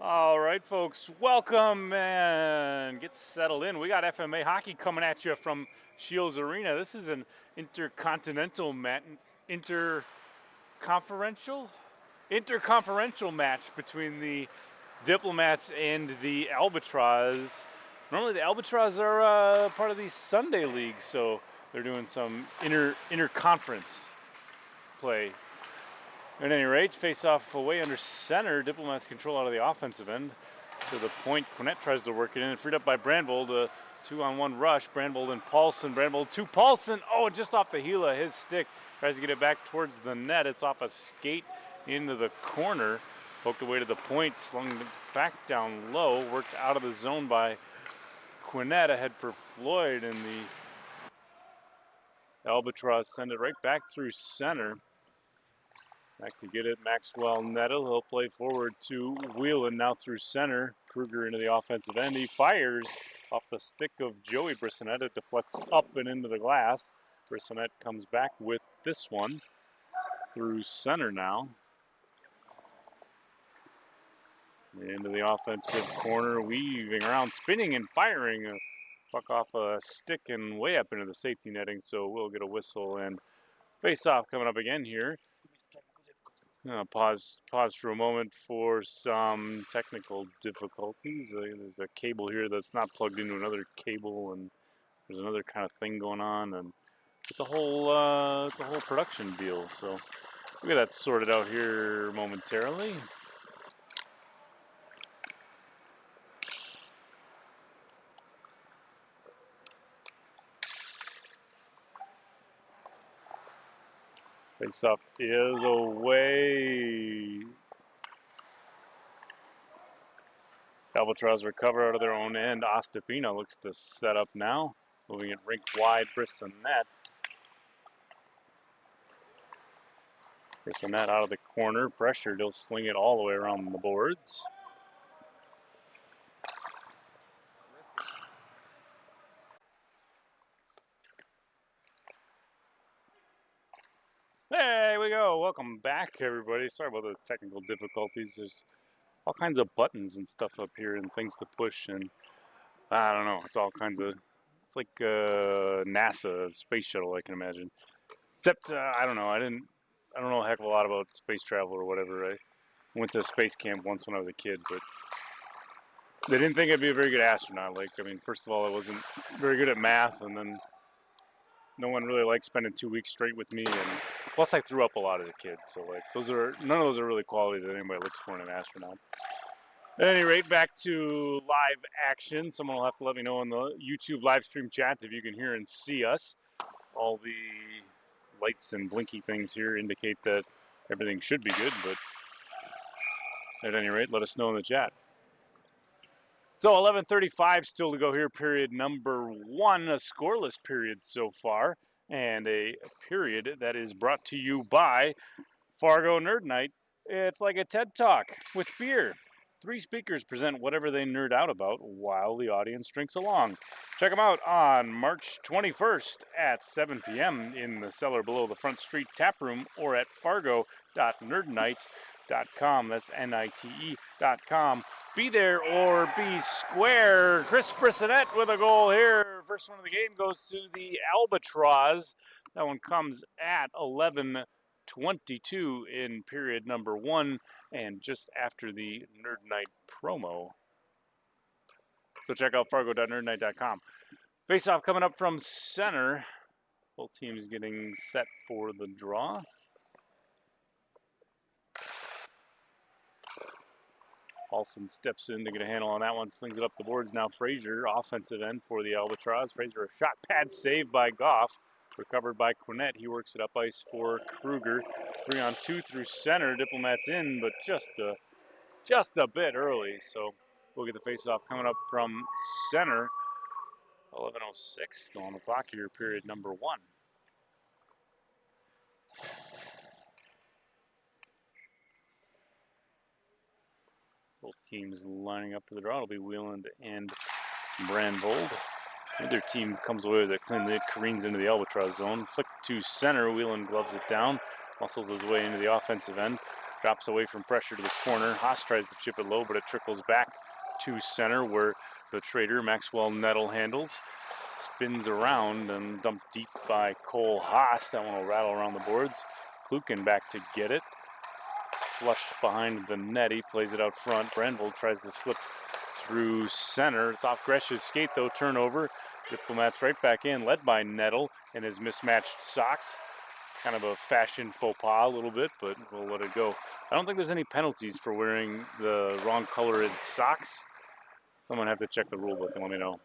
All right, folks, welcome and get settled in. We got FMA hockey coming at you from Shields Arena. This is an intercontinental interconferential match between the Diplomats and the Albatross. Normally, the Albatross are part of the Sunday league, so they're doing some interconference play. At any rate, face off away under center. Diplomats control out of the offensive end. To the point, Quinette tries to work it in. Freed up by Brandvold. A 2-on-1 rush. Brandvold and Paulson. Brandvold to Paulson. Oh, just off the heel of his stick. Tries to get it back towards the net. It's off a skate into the corner. Poked away to the point. Slung back down low. Worked out of the zone by Quinette. Ahead for Floyd. And the Albatross send it right back through center. Back to get it, Maxwell Nettle. He'll play forward to Whelan, now through center. Kruger into the offensive end. He fires off the stick of Joey Brissonette. It deflects up and into the glass. Brissonette comes back with this one through center now. Into the offensive corner, weaving around, spinning and firing. A puck off a stick and way up into the safety netting, so we'll get a whistle and face-off coming up again here. Pause for a moment for some technical difficulties. There's a cable here that's not plugged into another cable, and there's another kind of thing going on, and it's a whole production deal. So we'll get that sorted out here momentarily. Face-off is away. Albatross recover out of their own end. Ostapina looks to set up now. Moving it rink wide, Brissonette. Brissonette out of the corner. Pressured, he'll sling it all the way around the boards. There we go. Welcome back, everybody. Sorry about the technical difficulties. There's all kinds of buttons and stuff up here and things to push, and I don't know. It's all kinds of. It's like NASA space shuttle, I can imagine. Except I don't know. I don't know a heck of a lot about space travel or whatever. I went to space camp once when I was a kid, but they didn't think I'd be a very good astronaut. Like, I mean, first of all, I wasn't very good at math, and then no one really liked spending 2 weeks straight with me, and plus I threw up a lot as a kid. So like, none of those are really qualities that anybody looks for in an astronaut. At any rate, back to live action. Someone will have to let me know in the YouTube live stream chat if you can hear and see us. All the lights and blinky things here indicate that everything should be good, but at any rate, let us know in the chat. So 11:35 still to go here, period number 1, a scoreless period so far, and a period that is brought to you by Fargo Nerd Night. It's like a TED Talk with beer. 3 speakers present whatever they nerd out about while the audience drinks along. Check them out on March 21st at 7 p.m. in the cellar below the Front Street Tap Room or at fargo.nerdnight.com. That's NITE.com. Be there or be square. Chris Brissonette with a goal here. First one of the game goes to the Albatross. That one comes at 11:22 in period number 1 and just after the Nerd Night promo. So check out fargo.nerdnight.com. Face-off coming up from center. Both teams getting set for the draw. Paulson steps in to get a handle on that one, slings it up the boards. Now Frazier, offensive end for the Albatross. Frazier, a shot pad save by Goff. Recovered by Quinette. He works it up ice for Kruger. 3-on-2 through center. Diplomats in, but just a bit early. So we'll get the face-off coming up from center. 11:06 still on the clock here, period number 1. Both teams lining up for the draw. It'll be Whelan and Brandvold. Either team comes away with it clean. It careens into the Albatross zone. Flick to center. Whelan gloves it down. Muscles his way into the offensive end. Drops away from pressure to the corner. Haas tries to chip it low, but it trickles back to center where the trader, Maxwell Nettle, handles. Spins around and dumped deep by Cole Haas. That one will rattle around the boards. Klukin back to get it. Flushed behind the net. He plays it out front. Brandvold tries to slip through center. It's off Gresh's skate, though. Turnover. Diplomats right back in, led by Nettle in his mismatched socks. Kind of a fashion faux pas a little bit, but we'll let it go. I don't think there's any penalties for wearing the wrong colored socks. Someone have to check the rule book and let me know.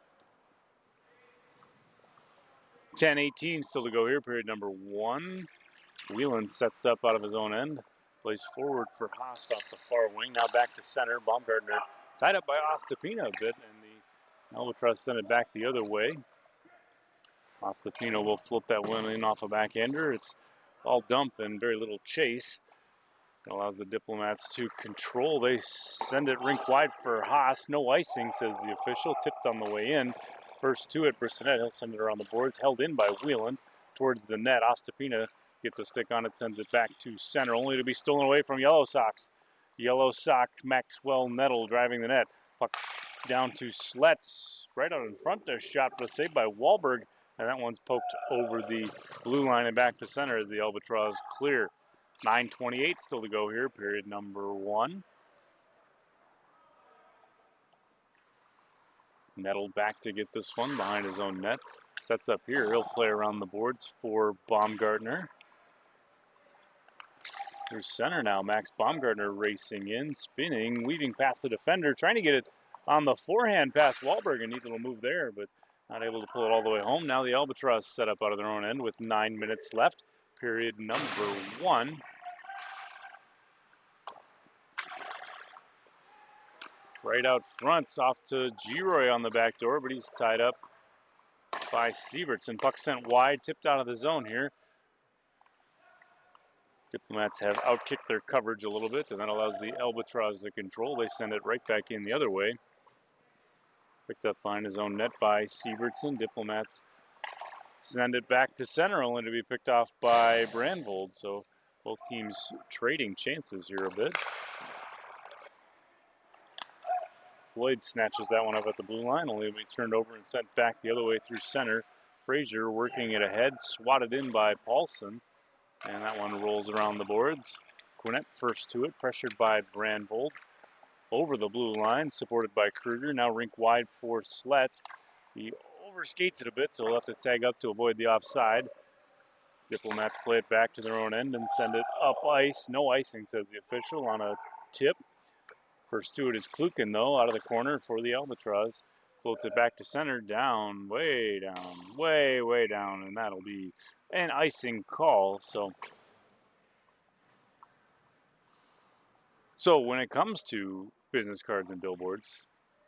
10-18 still to go here, period number 1. Whelan sets up out of his own end. Plays forward for Haas off the far wing. Now back to center. Baumgartner tied up by Ostapino a bit, and the Albatross sent it back the other way. Ostapino will flip that one in off a backhander. It's all dump and very little chase. It allows the Diplomats to control. They send it rink wide for Haas. No icing, says the official. Tipped on the way in. First to it, Brissonette. He'll send it around the boards. Held in by Whelan towards the net. Ostapino gets a stick on it, sends it back to center, only to be stolen away from Yellow Sox. Yellow Sock, Maxwell Nettle driving the net. Puck down to Slets. Right out in front there, shot, but saved by Wahlberg. And that one's poked over the blue line and back to center as the Albatross clear. 9:28 still to go here, period number 1. Nettle back to get this one behind his own net. Sets up here. He'll play around the boards for Baumgartner. Through center now. Max Baumgartner racing in, spinning, weaving past the defender, trying to get it on the forehand past Wahlberg. A neat little move there, but not able to pull it all the way home. Now the Albatross set up out of their own end with 9 minutes left. Period number 1. Right out front, off to Giroy on the back door, but he's tied up by Sievertson. Puck sent wide, tipped out of the zone here. Diplomats have outkicked their coverage a little bit, and that allows the Albatross to control. They send it right back in the other way. Picked up behind his own net by Sievertson. Diplomats send it back to center, only to be picked off by Brandvold. So both teams trading chances here a bit. Floyd snatches that one up at the blue line, only to be turned over and sent back the other way through center. Frazier working it ahead, swatted in by Paulson. And that one rolls around the boards. Quinnett first to it, pressured by Brandvold. Over the blue line, supported by Kruger. Now rink wide for Slett. He overskates it a bit, so he'll have to tag up to avoid the offside. Diplomats play it back to their own end and send it up ice. No icing, says the official, on a tip. First to it is Klukin, though, out of the corner for the Albatross. Floats it back to center, down, way, way down, and that'll be an icing call. So when it comes to business cards and billboards,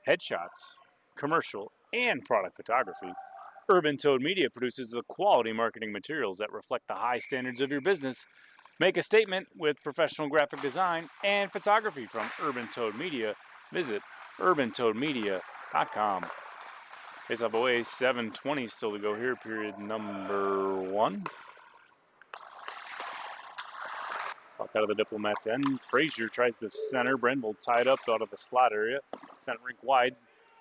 headshots, commercial, and product photography, Urban Toad Media produces the quality marketing materials that reflect the high standards of your business. Make a statement with professional graphic design and photography from Urban Toad Media. Visit urbantoadmedia.com. Face off away, 7:20 still to go here, period number 1. Puck out of the Diplomats' end. Frazier tries to center. Brendel tied up out of the slot area. Sent rink wide.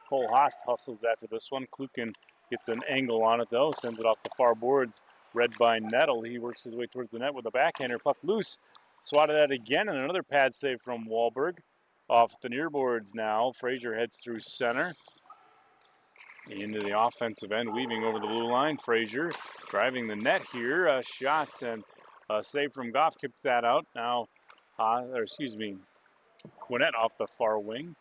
Cole Haas hustles after this one. Klukin gets an angle on it, though. Sends it off the far boards. Read by Nettle. He works his way towards the net with a backhander. Puck loose. Swatted at again, and another pad save from Wahlberg. Off the near boards now. Frazier heads through center. Into the offensive end, weaving over the blue line. Frazier driving the net here. A shot and a save from Goff keeps that out. Now, Quinnett off the far wing.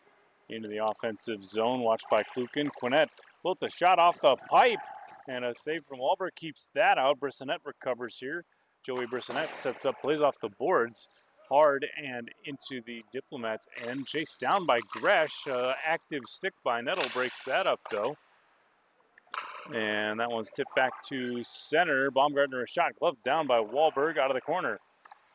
Into the offensive zone, watched by Klukin. Quinnett built a shot off the pipe, and a save from Wahlberg keeps that out. Brissonette recovers here. Joey Brissonette sets up, plays off the boards. Hard and into the Diplomats end. Chased down by Gresh. Active stick by Nettle breaks that up, though. And that one's tipped back to center. Baumgartner a shot. Gloved down by Wahlberg out of the corner.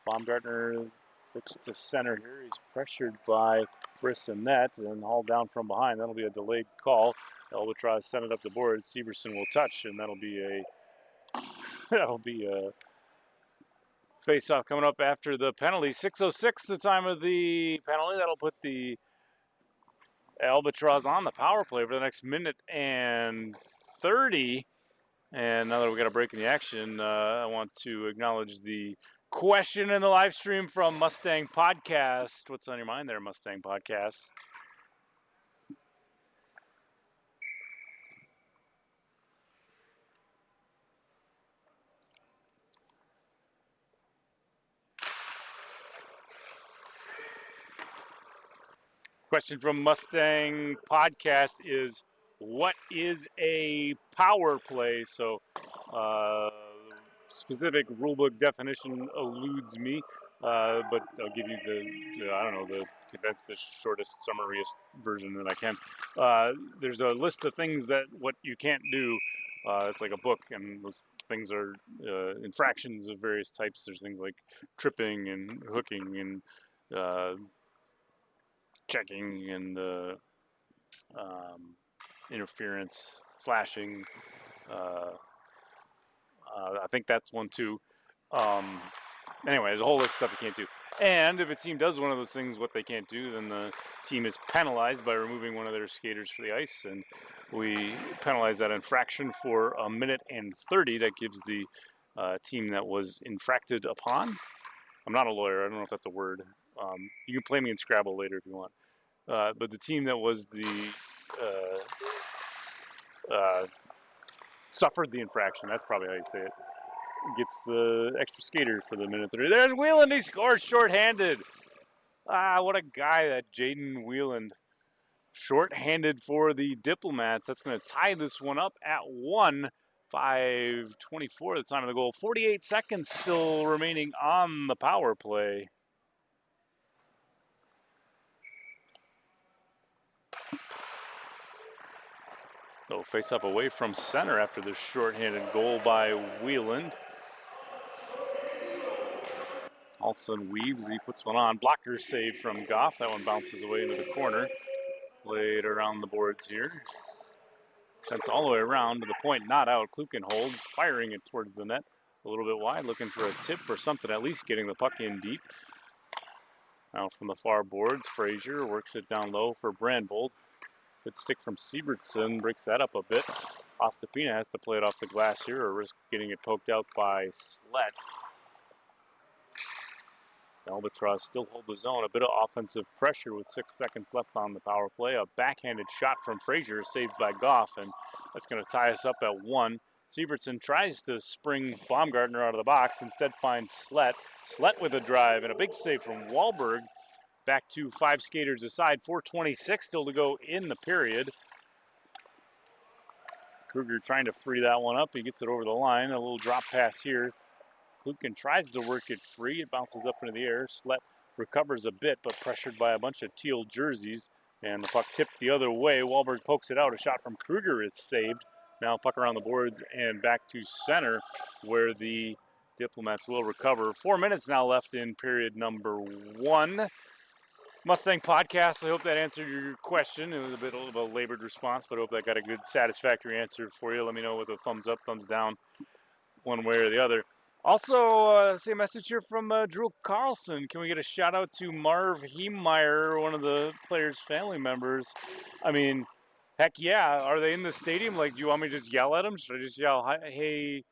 Baumgartner looks to center here. He's pressured by Brissonette and hauled down from behind. That'll be a delayed call. Albatross sent it up the board. Severson will touch, and that'll be a Face-off coming up after the penalty. 6:06 the time of the penalty. That'll put the Albatross on the power play for the next minute and 30. And now that we got a break in the action, I want to acknowledge the question in the live stream from Mustang Podcast. What's on your mind there, Mustang Podcast? Question from Mustang Podcast is, what is a power play? So, specific rulebook definition eludes me, but I'll give you the condensed, the shortest, summariest version that I can. There's a list of things that what you can't do. It's like a book, and those things are infractions of various types. There's things like tripping and hooking and checking and interference, slashing. I think that's one too. Anyway, there's a whole list of stuff you can't do. And if a team does one of those things, what they can't do, then the team is penalized by removing one of their skaters for the ice. And we penalize that infraction for a minute and 30. That gives the team that was infracted upon. I'm not a lawyer. I don't know if that's a word. You can play me in Scrabble later if you want. But the team that was suffered the infraction, that's probably how you say it, gets the extra skater for the minute 30. There's Wheeland. He scores shorthanded. What a guy, that Jaden Wheeland. Shorthanded for the Diplomats. That's going to tie this one up at 1. 5:24 the time of the goal. 48 seconds still remaining on the power play. So face up away from center after the shorthanded goal by Wheeland. Olsen weaves, he puts one on. Blocker save from Goff. That one bounces away into the corner. Played around the boards here. Sent all the way around to the point, not out. Klukin holds, firing it towards the net. A little bit wide, looking for a tip or something, at least getting the puck in deep. Now from the far boards, Frazier works it down low for Brandbold. Good stick from Siebertson, breaks that up a bit. Ostapina has to play it off the glass here or risk getting it poked out by Slett. Albatross still hold the zone. A bit of offensive pressure with 6 seconds left on the power play. A backhanded shot from Frazier saved by Goff, and that's going to tie us up at 1. Siebertson tries to spring Baumgartner out of the box, instead finds Slett. Slett with a drive and a big save from Wahlberg. Back to 5 skaters aside. 4:26 still to go in the period. Kruger trying to free that one up. He gets it over the line. A little drop pass here. Klukin tries to work it free. It bounces up into the air. Slett recovers a bit, but pressured by a bunch of teal jerseys. And the puck tipped the other way. Wahlberg pokes it out. A shot from Kruger is saved. Now puck around the boards and back to center, where the Diplomats will recover. 4 minutes now left in period number 1. Mustang Podcast, I hope that answered your question. It was a bit of a labored response, but I hope that got a good, satisfactory answer for you. Let me know with a thumbs up, thumbs down, one way or the other. Also, see a message here from Drew Carlson. Can we get a shout out to Marv Heemeyer, one of the players' family members? I mean, heck yeah. Are they in the stadium? Like, do you want me to just yell at them? Should I just yell, hey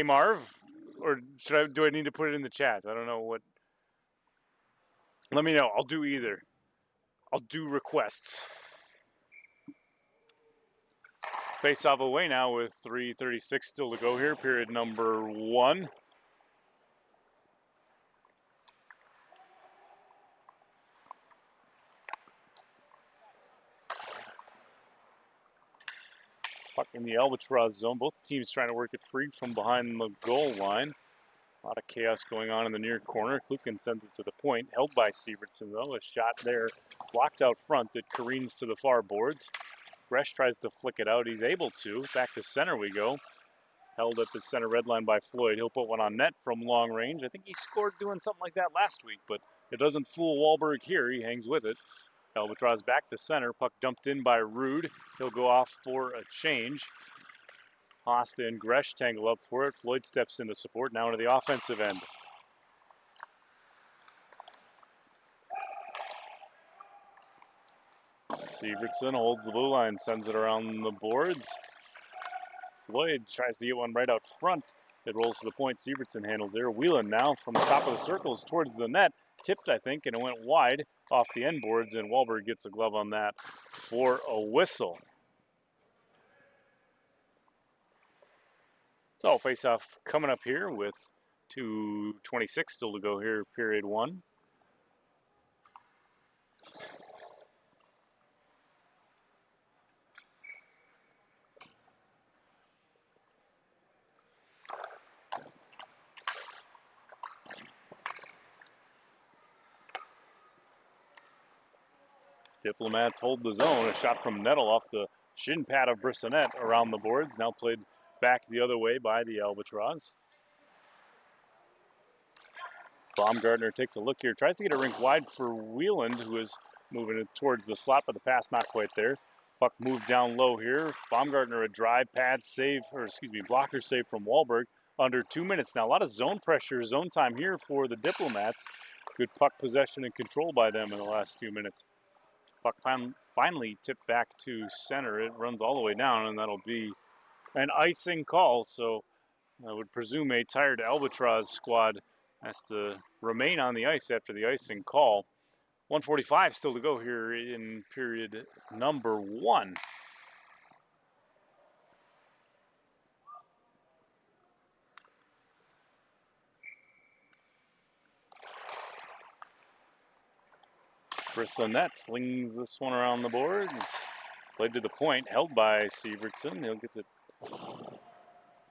Marv? Or do I need to put it in the chat? I don't know what. Let me know. I'll do either. I'll do requests. Face off away now with 3:36 still to go here. Period number 1. Puck in the Albatross zone. Both teams trying to work it free from behind the goal line. A lot of chaos going on in the near corner. Klukin sends it to the point. Held by Sievertson, though. A shot there. Blocked out front that careens to the far boards. Gresh tries to flick it out. He's able to. Back to center we go. Held at the center red line by Floyd. He'll put one on net from long range. I think he scored doing something like that last week, but it doesn't fool Wahlberg here. He hangs with it. Albatross back to center. Puck dumped in by Rude. He'll go off for a change. Hosta and Gresh tangle up for it. Floyd steps into support now into the offensive end. Sievertson holds the blue line, sends it around the boards. Floyd tries to get one right out front. It rolls to the point. Sievertson handles there. Whelan now from the top of the circles towards the net. Tipped, I think, and it went wide off the end boards, and Wahlberg gets a glove on that for a whistle. So face-off coming up here with 2:26 still to go here, period one. Diplomats hold the zone. A shot from Nettle off the shin pad of Brissonette around the boards. Now played back the other way by the Albatross. Baumgartner takes a look here. Tries to get a rink wide for Wieland, who is moving it towards the slot, but the pass not quite there. Puck moved down low here. Baumgartner a drive, pad save, or excuse me, blocker save from Wahlberg. Under 2 minutes now. A lot of zone pressure, zone time here for the Diplomats. Good puck possession and control by them in the last few minutes. Puck finally tipped back to center. It runs all the way down, and that'll be an icing call. So I would presume a tired Albatross squad has to remain on the ice after the icing call. 1:45 still to go here in period number one. Brissonette slings this one around the boards. Played to the point, held by Sievertson. He'll get it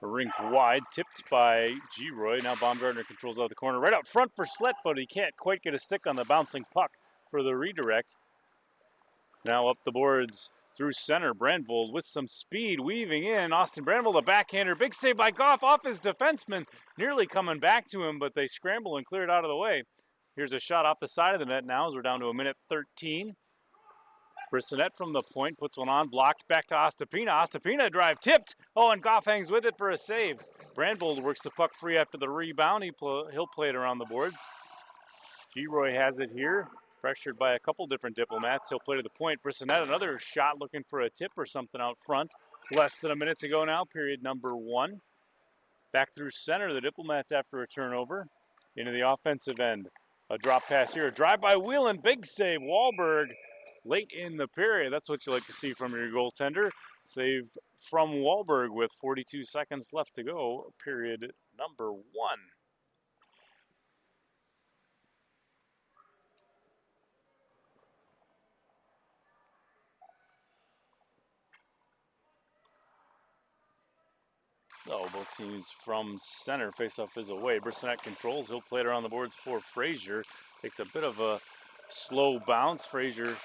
a rink wide, tipped by G-Roy. Now Baumgartner controls out the corner. Right out front for Slett, but he can't quite get a stick on the bouncing puck for the redirect. Now up the boards through center. Brandvold with some speed, weaving in. Austin Brandvold, a backhander. Big save by Goff off his defenseman. Nearly coming back to him, but they scramble and clear it out of the way. Here's a shot off the side of the net now as we're down to a minute 13. Brissonette from the point puts one on, blocked back to Ostapina. Ostapina drive tipped. Oh, and Goff hangs with it for a save. Brandvold works the puck free after the rebound. He'll play it around the boards. G-Roy has it here. Pressured by a couple different Diplomats. He'll play to the point. Brissonette, another shot looking for a tip or something out front. Less than a minute to go now, period number one. Back through center, the Diplomats after a turnover. Into the offensive end. A drop pass here. A drive by Whelan. Big save. Wahlberg late in the period. That's what you like to see from your goaltender. Save from Wahlberg with 42 seconds left to go, period number one. So both teams from center. Face-off is away. Brissonette controls. He'll play it around the boards for Frazier. Takes a bit of a slow bounce. Frazier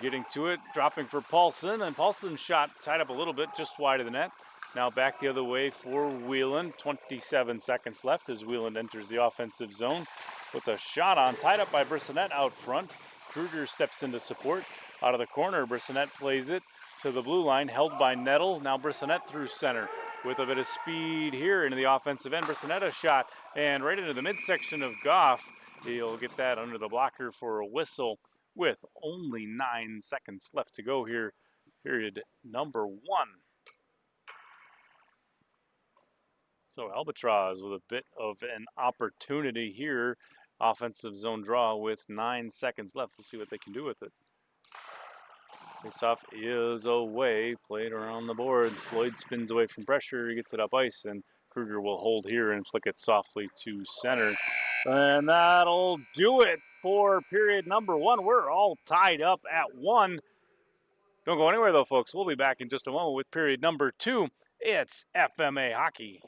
getting to it, dropping for Paulson, and Paulson's shot tied up a little bit just wide of the net. Now back the other way for Whelan. 27 seconds left as Whelan enters the offensive zone. Puts a shot on, tied up by Brissonette out front. Kruger steps into support. Out of the corner, Brissonette plays it to the blue line, held by Nettle. Now Brissonette through center with a bit of speed here into the offensive end. Brissonette a shot, and right into the midsection of Goff. He'll get that under the blocker for a whistle with only 9 seconds left to go here, period number one. So Albatross with a bit of an opportunity here. Offensive zone draw with 9 seconds left. We'll see what they can do with it. Face-off is away, played around the boards. Floyd spins away from pressure, he gets it up ice, and Kruger will hold here and flick it softly to center. And that'll do it for period number one. We're all tied up at 1. Don't go anywhere though, folks. We'll be back in just a moment with period number 2. It's FMA Hockey.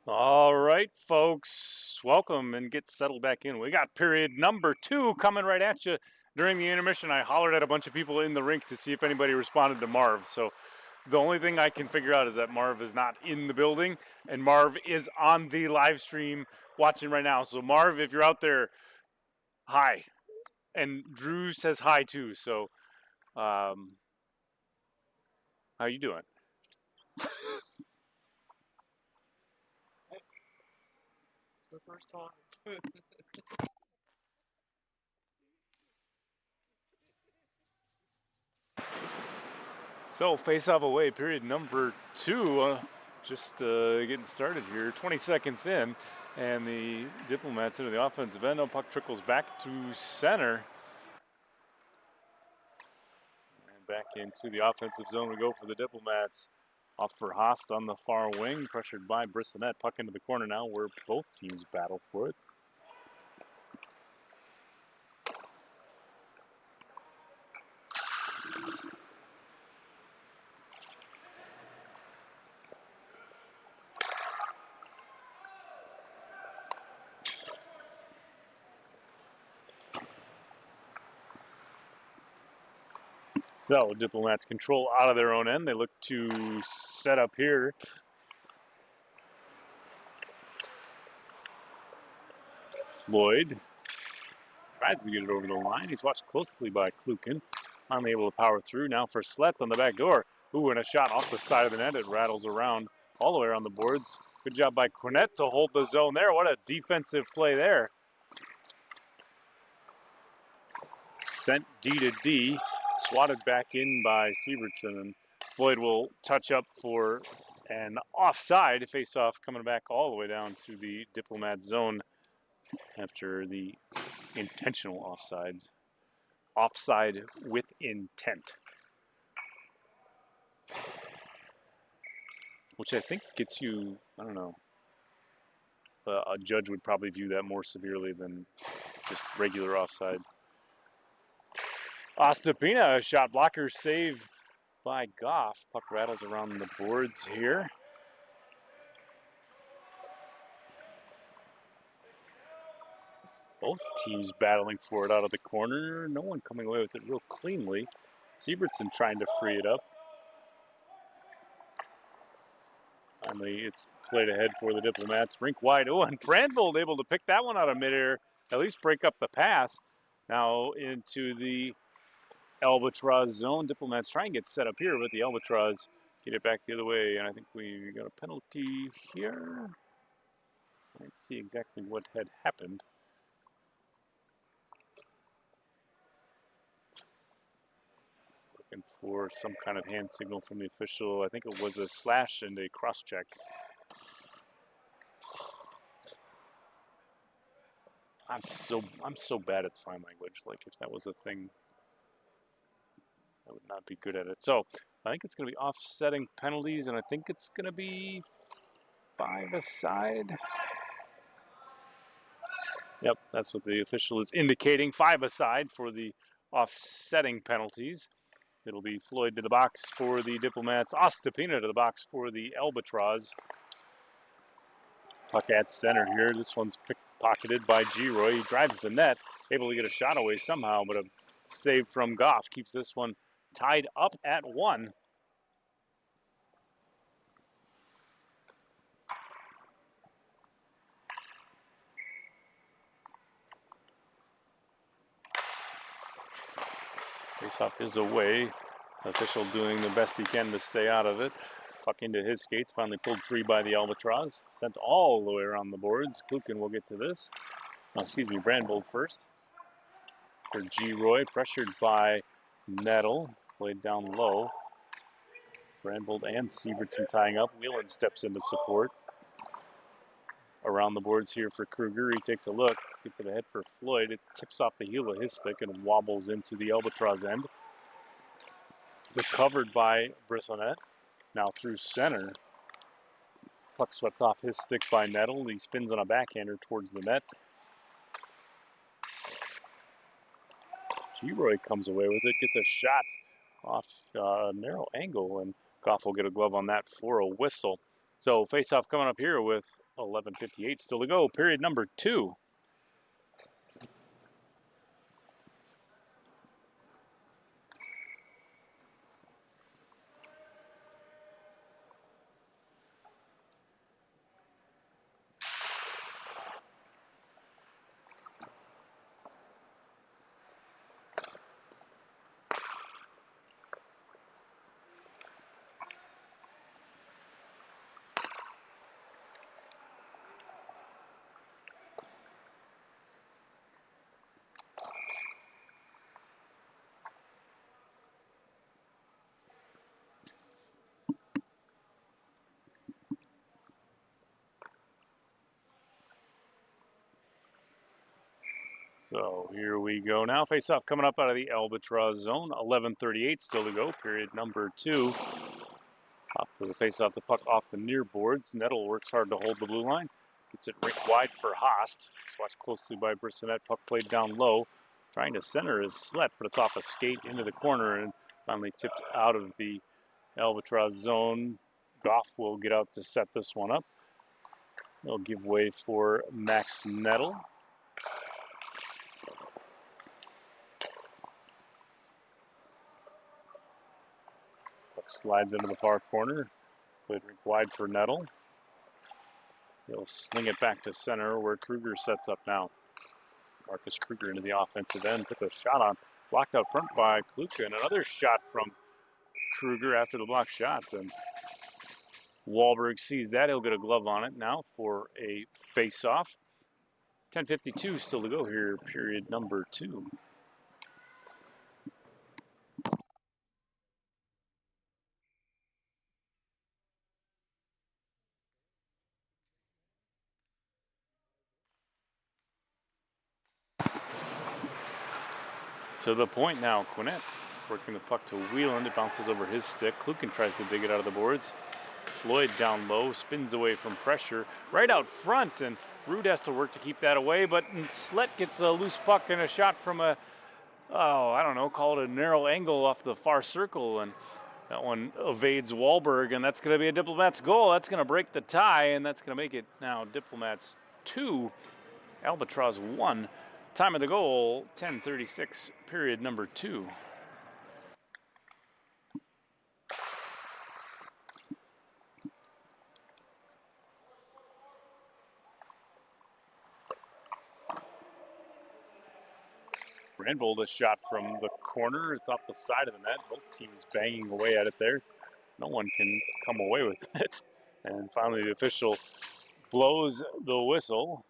All right, folks, welcome and get settled back in. We got period number 2 coming right at you. During the intermission, I hollered at a bunch of people in the rink to see if anybody responded to Marv. So the only thing I can figure out is that Marv is not in the building, and Marv is on the live stream watching right now. So Marv, if you're out there, hi. And Drew says hi too. So how you doing? It's my first time. So face-off away, period number 2. Just getting started here. 20 seconds in, and the Diplomats into the offensive end. No, puck trickles back to center. And back into the offensive zone we go for the Diplomats. Off for Haast on the far wing, pressured by Bissonnette. Puck into the corner now where both teams battle for it. So Diplomats control out of their own end. They look to set up here. Floyd tries to get it over the line. He's watched closely by Klukin. Finally able to power through. Now for Slett on the back door. Ooh, and a shot off the side of the net. It rattles around all the way around the boards. Good job by Cornett to hold the zone there. What a defensive play there. Sent D to D. Swatted back in by Siebertson. And Floyd will touch up for an offside face-off coming back all the way down to the Diplomat zone after the intentional offsides. Offside with intent. Which I think gets you, I don't know, a judge would probably view that more severely than just regular offside. Ostapina, a shot blocker save by Goff. Puck rattles around the boards here. Both teams battling for it out of the corner. No one coming away with it real cleanly. Siebertson trying to free it up. Finally, it's played ahead for the Diplomats. Rink wide. Oh, and Brandvold able to pick that one out of midair, at least break up the pass. Now into the Albatross zone. Diplomats try and get set up here, but the Albatross get it back the other way. And I think we got a penalty here. Let's see exactly what had happened. Looking for some kind of hand signal from the official. I think it was a slash and a cross check. I'm so bad at sign language. Like if that was a thing, I would not be good at it. So I think it's going to be offsetting penalties, and I think it's going to be 5 aside. Yep, that's what the official is indicating. 5 aside for the offsetting penalties. It'll be Floyd to the box for the Diplomats. Ostapina to the box for the Albatross. Puck at center here. This one's pickpocketed by Giroy. He drives the net, able to get a shot away somehow, but a save from Goff keeps this one tied up at 1. Faceoff is away. Official doing the best he can to stay out of it. Puck into his skates, finally pulled free by the Albatross. Sent all the way around the boards. Klukin will get to this. Oh, excuse me, Brandvold first. For Giroy, pressured by Nettle. Played down low. Brandvold and Siebertson tying up. Whelan steps into support. Around the boards here for Kruger. He takes a look. Gets it ahead for Floyd. It tips off the heel of his stick and wobbles into the Albatross end. Recovered by Bissonnette. Now through center. Puck swept off his stick by Nettle. He spins on a backhander towards the net. Giroy comes away with it. Gets a shot off a narrow angle, and Goff will get a glove on that for a whistle. So face-off coming up here with 11:58 still to go, period number 2. So here we go now. Face-off coming up out of the Albatross zone. 11:38 still to go, period number 2. Off for the face-off, the puck off the near boards. Nettle works hard to hold the blue line. Gets it rink wide for Haast. It's watched closely by Brissonette. Puck played down low. Trying to center his Slett, but it's off a skate into the corner and finally tipped out of the Albatross zone. Goff will get out to set this one up. He'll give way for Max Nettle. Slides into the far corner. Played wide for Nettle. He'll sling it back to center where Kruger sets up now. Marcus Kruger into the offensive end. Puts a shot on. Blocked out front by Kluka. And another shot from Kruger after the block shot. And Wahlberg sees that. He'll get a glove on it now for a face-off. 10:52 still to go here, period number 2. To the point now, Quinnett working the puck to Wheeland. It bounces over his stick. Klukin tries to dig it out of the boards. Floyd down low, spins away from pressure. Right out front, and Rude has to work to keep that away, but Slett gets a loose puck and a shot from a, I don't know, call it a narrow angle off the far circle, and that one evades Wahlberg, and that's going to be a Diplomats goal. That's going to break the tie, and that's going to make it now Diplomats 2, Albatross 1. Time of the goal, 10:36, period number 2. Brandvold, a shot from the corner. It's off the side of the net. Both teams banging away at it there. No one can come away with it. And finally, the official blows the whistle.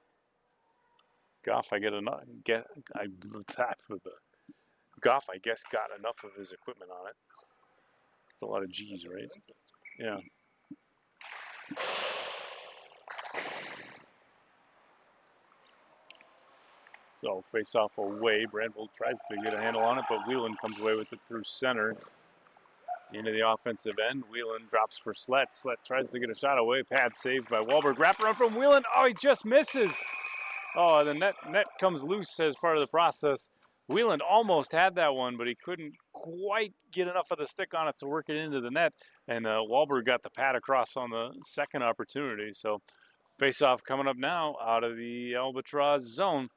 Goff, I guess, got enough of his equipment on it. It's a lot of G's, right? Yeah. So face off away. Brandvold tries to get a handle on it, but Wheeland comes away with it through center. Into the offensive end. Wheeland drops for Slett. Slett tries to get a shot away. Pad saved by Wahlberg. Wraparound from Wheeland. Oh, he just misses. Oh, the net comes loose as part of the process. Wheeland almost had that one, but he couldn't quite get enough of the stick on it to work it into the net. And Wahlberg got the pad across on the second opportunity. So face-off coming up now out of the Albatross zone.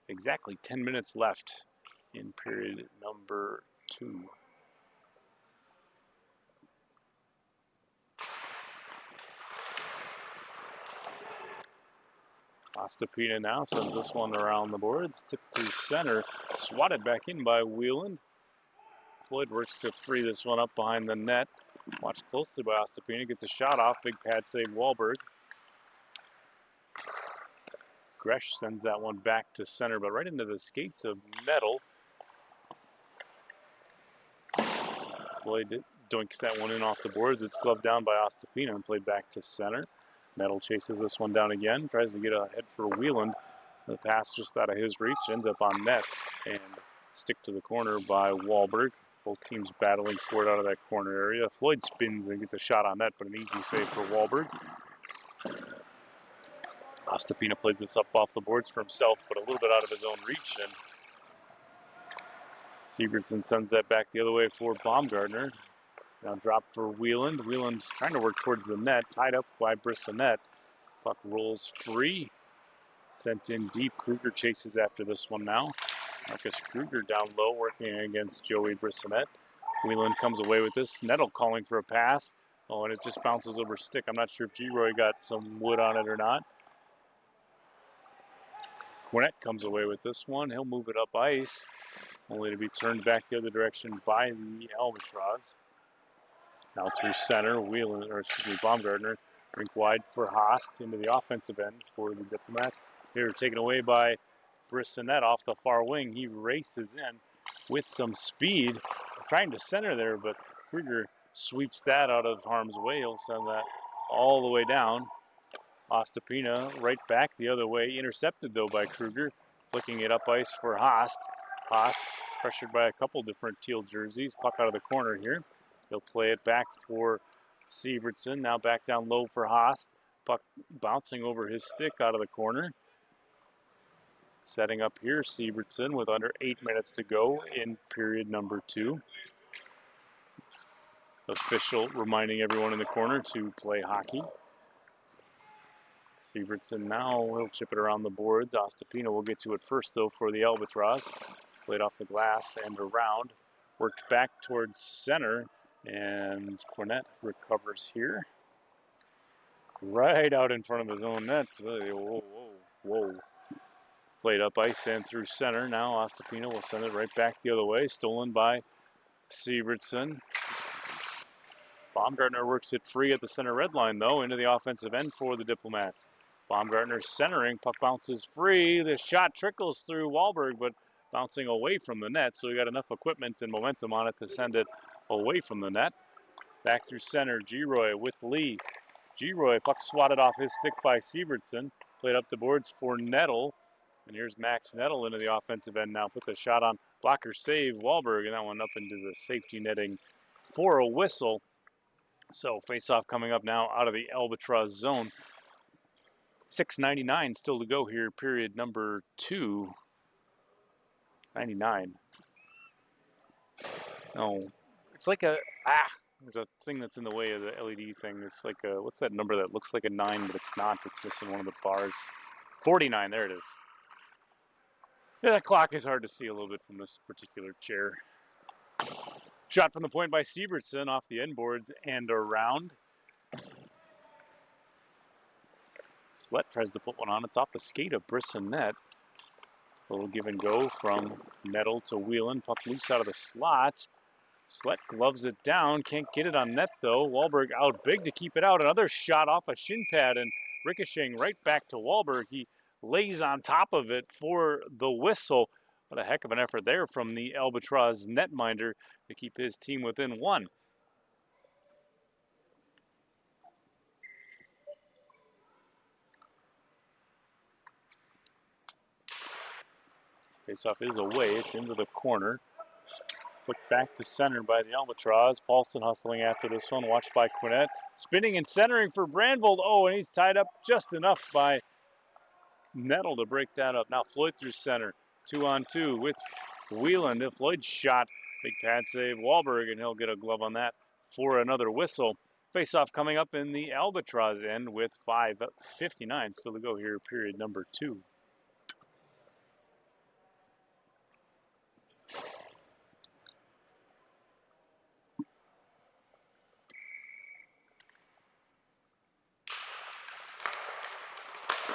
Exactly 10 minutes left in period number 2. Ostapina now sends this one around the boards. Tipped to center. Swatted back in by Wheeland. Floyd works to free this one up behind the net. Watched closely by Ostapina. Gets a shot off. Big pad save Wahlberg. Gresh sends that one back to center, but right into the skates of Nettle. Floyd doinks that one in off the boards. It's gloved down by Ostapina and played back to center. Nettle chases this one down again, tries to get ahead for Wheeland. The pass just out of his reach, ends up on net and stick to the corner by Wahlberg. Both teams battling for it out of that corner area. Floyd spins and gets a shot on net, but an easy save for Wahlberg. Ostapina plays this up off the boards for himself, but a little bit out of his own reach, and Sigurdsson sends that back the other way for Baumgartner. Now drop for Wieland. Wieland's trying to work towards the net, tied up by Brissonette. Puck rolls free. Sent in deep. Kruger chases after this one now. Marcus Kruger down low, working against Joey Brissonette. Wieland comes away with this. Nettle calling for a pass. Oh, and it just bounces over stick. I'm not sure if G-Roy got some wood on it or not. Gwinnett comes away with this one. He'll move it up ice, only to be turned back the other direction by the Albatross. Now through center, Wieland, or excuse me, Baumgartner. Rink wide for Haast into the offensive end for the Diplomats. Here taken away by Brissonette off the far wing. He races in with some speed, trying to center there, but Kruger sweeps that out of harm's way. He'll send that all the way down. Ostapina right back the other way, intercepted though by Kruger, flicking it up ice for Haast. Haast pressured by a couple different teal jerseys. Puck out of the corner here. He'll play it back for Sievertson. Now back down low for Haast. Puck bouncing over his stick out of the corner. Setting up here, Sievertson with under 8 minutes to go in period number 2. Official reminding everyone in the corner to play hockey. Sievertson now will chip it around the boards. Ostapina will get to it first though for the Albatross. Played off the glass and around. Worked back towards center, and Cornette recovers here. Right out in front of his own net. Whoa, whoa, whoa. Played up ice and through center. Now Ostapina will send it right back the other way. Stolen by Sievertson. Baumgartner works it free at the center red line, though, into the offensive end for the Diplomats. Baumgartner centering. Puck bounces free. The shot trickles through Wahlberg, but bouncing away from the net. So we got enough equipment and momentum on it to send it away from the net. Back through center. G-Roy with Lee. G-Roy, puck swatted off his stick by Sievertson. Played up the boards for Nettle. And here's Max Nettle into the offensive end now. Puts a shot on. Blocker save Wahlberg, and that one up into the safety netting for a whistle. So face-off coming up now out of the Albatross zone. 6:99 still to go here, period number 2. 99. No, it's like a, there's a thing that's in the way of the LED thing. It's like a, what's that number that looks like a 9, but it's not. It's missing one of the bars. 49, there it is. Yeah, that clock is hard to see a little bit from this particular chair. Shot from the point by Sievertson off the end boards and around. Slett tries to put one on. It's off the skate of Brissonette. A little give and go from Nettle to Whelan. Puck loose out of the slot. Slett gloves it down. Can't get it on net though. Wahlberg out big to keep it out. Another shot off a shin pad and ricocheting right back to Wahlberg. He lays on top of it for the whistle. What a heck of an effort there from the Albatross netminder to keep his team within 1. Faceoff is away. It's into the corner. Flicked back to center by the Albatross. Paulson hustling after this one. Watched by Quinnett. Spinning and centering for Brandvold. Oh, and he's tied up just enough by Nettle to break that up. Now Floyd through center. 2-on-2 with Whelan. If Floyd shot, big pad save Wahlberg, and he'll get a glove on that for another whistle. Face-off coming up in the Albatross end with 5:59 still to go here, period number 2.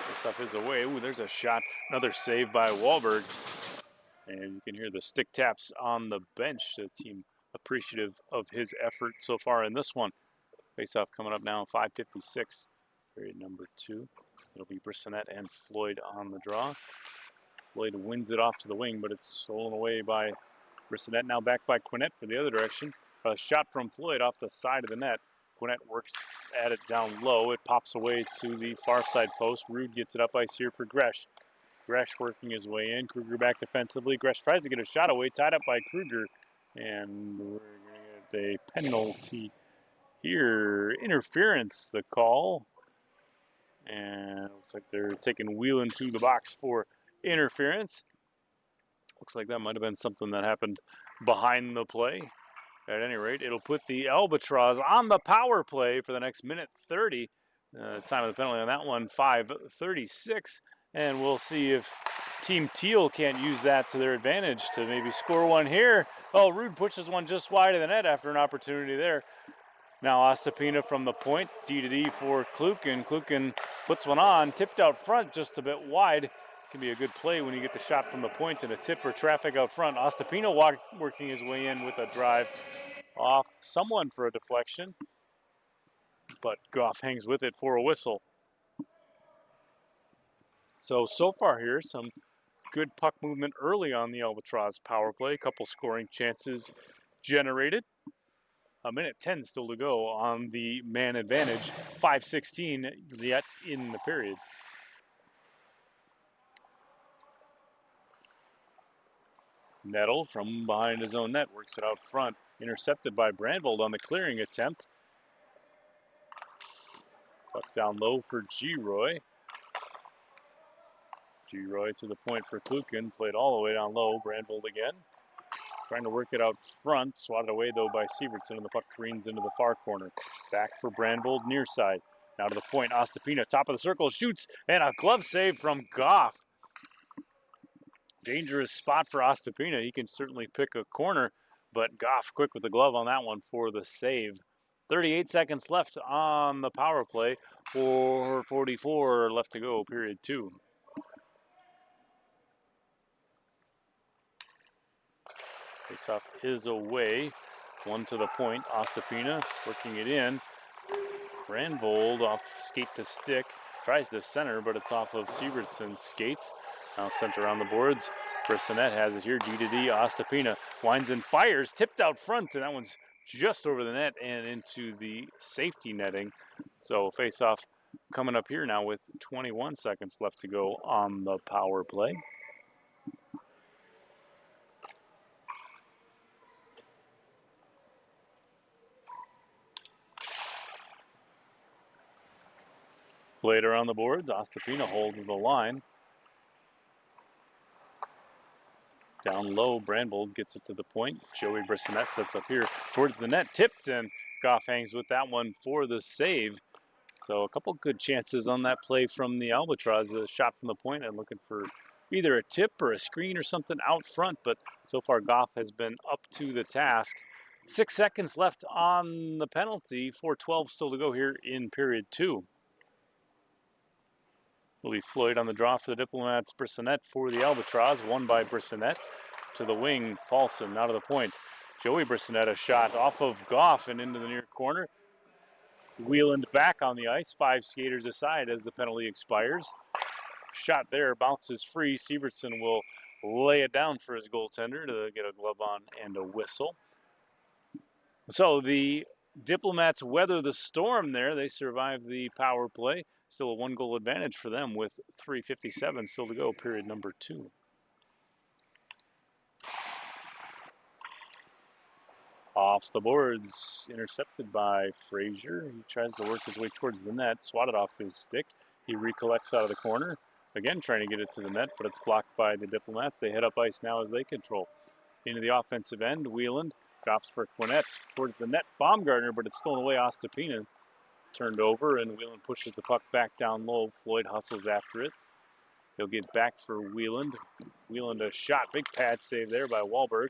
Face-off is away. Ooh, there's a shot. Another save by Wahlberg. And you can hear the stick taps on the bench. The team appreciative of his effort so far in this one. Face-off coming up now, 5:56, period number 2. It'll be Brissonette and Floyd on the draw. Floyd wins it off to the wing, but it's stolen away by Brissonette. Now back by Quinnett for the other direction. A shot from Floyd off the side of the net. Quinnett works at it down low. It pops away to the far side post. Rude gets it up ice here for Gresh. Gresh working his way in. Kruger back defensively. Gresh tries to get a shot away, tied up by Kruger. And we're going to get a penalty here. Interference, the call. And it looks like they're taking Whelan to the box for interference. Looks like that might have been something that happened behind the play. At any rate, it'll put the Albatross on the power play for the next minute 30. Time of the penalty on that one, 5:36. And we'll see if Team Teal can't use that to their advantage to maybe score one here. Oh, Rude pushes one just wide of the net after an opportunity there. Now Ostapina from the point, D to D for Klukin. Klukin puts one on, tipped out front just a bit wide. Can be a good play when you get the shot from the point and a tip or traffic out front. Ostapina working his way in with a drive off someone for a deflection, but Goff hangs with it for a whistle. So far here, some good puck movement early on the Albatross power play. A couple scoring chances generated. A minute 10 still to go on the man advantage. 5:16 yet in the period. Nettle from behind his own net works it out front. Intercepted by Brandvold on the clearing attempt. Puck down low for G-Roy. G-Roy to the point for Klukin. Played all the way down low. Brandvold again. Trying to work it out front. Swatted away, though, by Sievertson, and the puck careens into the far corner. Back for Brandvold, near side. Now to the point. Ostapina, top of the circle, shoots, and a glove save from Goff. Dangerous spot for Ostapina. He can certainly pick a corner, but Goff quick with the glove on that one for the save. 38 seconds left on the power play. 4:44 left to go, period 2. Faceoff is away. One to the point. Ostapina working it in. Brandvold off skate to stick. Tries to center, but it's off of Sievertson's skates. Now sent around the boards. Brissonette has it here. D to D. Ostapina winds and fires. Tipped out front, and that one's just over the net and into the safety netting. So faceoff coming up here now with 21 seconds left to go on the power play. Played around the boards. Ostapina holds the line. Down low, Brandvold gets it to the point. Joey Brissonette sets up here towards the net. Tipped, and Goff hangs with that one for the save. So a couple good chances on that play from the Albatross. A shot from the point and looking for either a tip or a screen or something out front. But so far, Goff has been up to the task. 6 seconds left on the penalty. 4:12 still to go here in period 2. Will be Floyd on the draw for the Diplomats. Brissonette for the Albatross. Won by Brissonette. To the wing, Paulson now to the point. Joey Brissonette, a shot off of Goff and into the near corner. Wheeland back on the ice. 5 skaters aside as the penalty expires. Shot there, bounces free. Sievertson will lay it down for his goaltender to get a glove on and a whistle. So the Diplomats weather the storm there. They survive the power play. Still a 1-goal advantage for them with 3:57 still to go, period number 2. Off the boards, intercepted by Frazier. He tries to work his way towards the net, swatted off his stick. He recollects out of the corner. Again, trying to get it to the net, but it's blocked by the Diplomats. They head up ice now as they control. Into the offensive end, Wheeland drops for Quinnett towards the net. Baumgartner, but it's stolen away. Ostapina turned over, and Wheeland pushes the puck back down low. Floyd hustles after it. He'll get back for Wheeland. Wheeland a shot. Big pad save there by Wahlberg.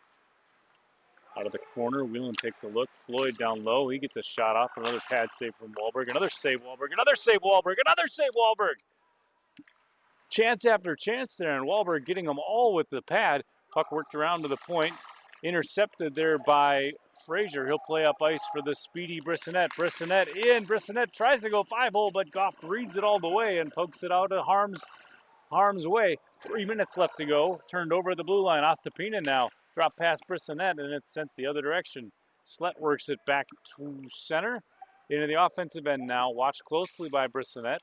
Out of the corner, Wheeland takes a look. Floyd down low. He gets a shot off. Another pad save from Wahlberg. Another save Wahlberg. Another save Wahlberg. Another save Wahlberg. Chance after chance there, and Wahlberg getting them all with the pad. Puck worked around to the point. Intercepted there by Frazier. He'll play up ice for the speedy Brissonette. Brissonette in. Brissonette tries to go 5-hole, but Goff reads it all the way and pokes it out of harm's way. 3 minutes left to go. Turned over at the blue line. Ostapina now. Drop past Brissonette, and it's sent the other direction. Slett works it back to center. Into the offensive end now. Watched closely by Brissonette.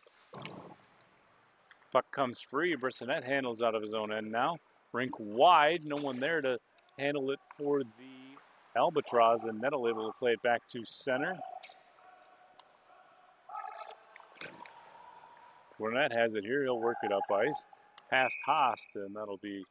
Puck comes free. Brissonette handles out of his own end now. Rink wide. No one there to handle it for the Albatross, and Nettle able to play it back to center. Quinnett has it here. He'll work it up ice. Past Haast, and that'll be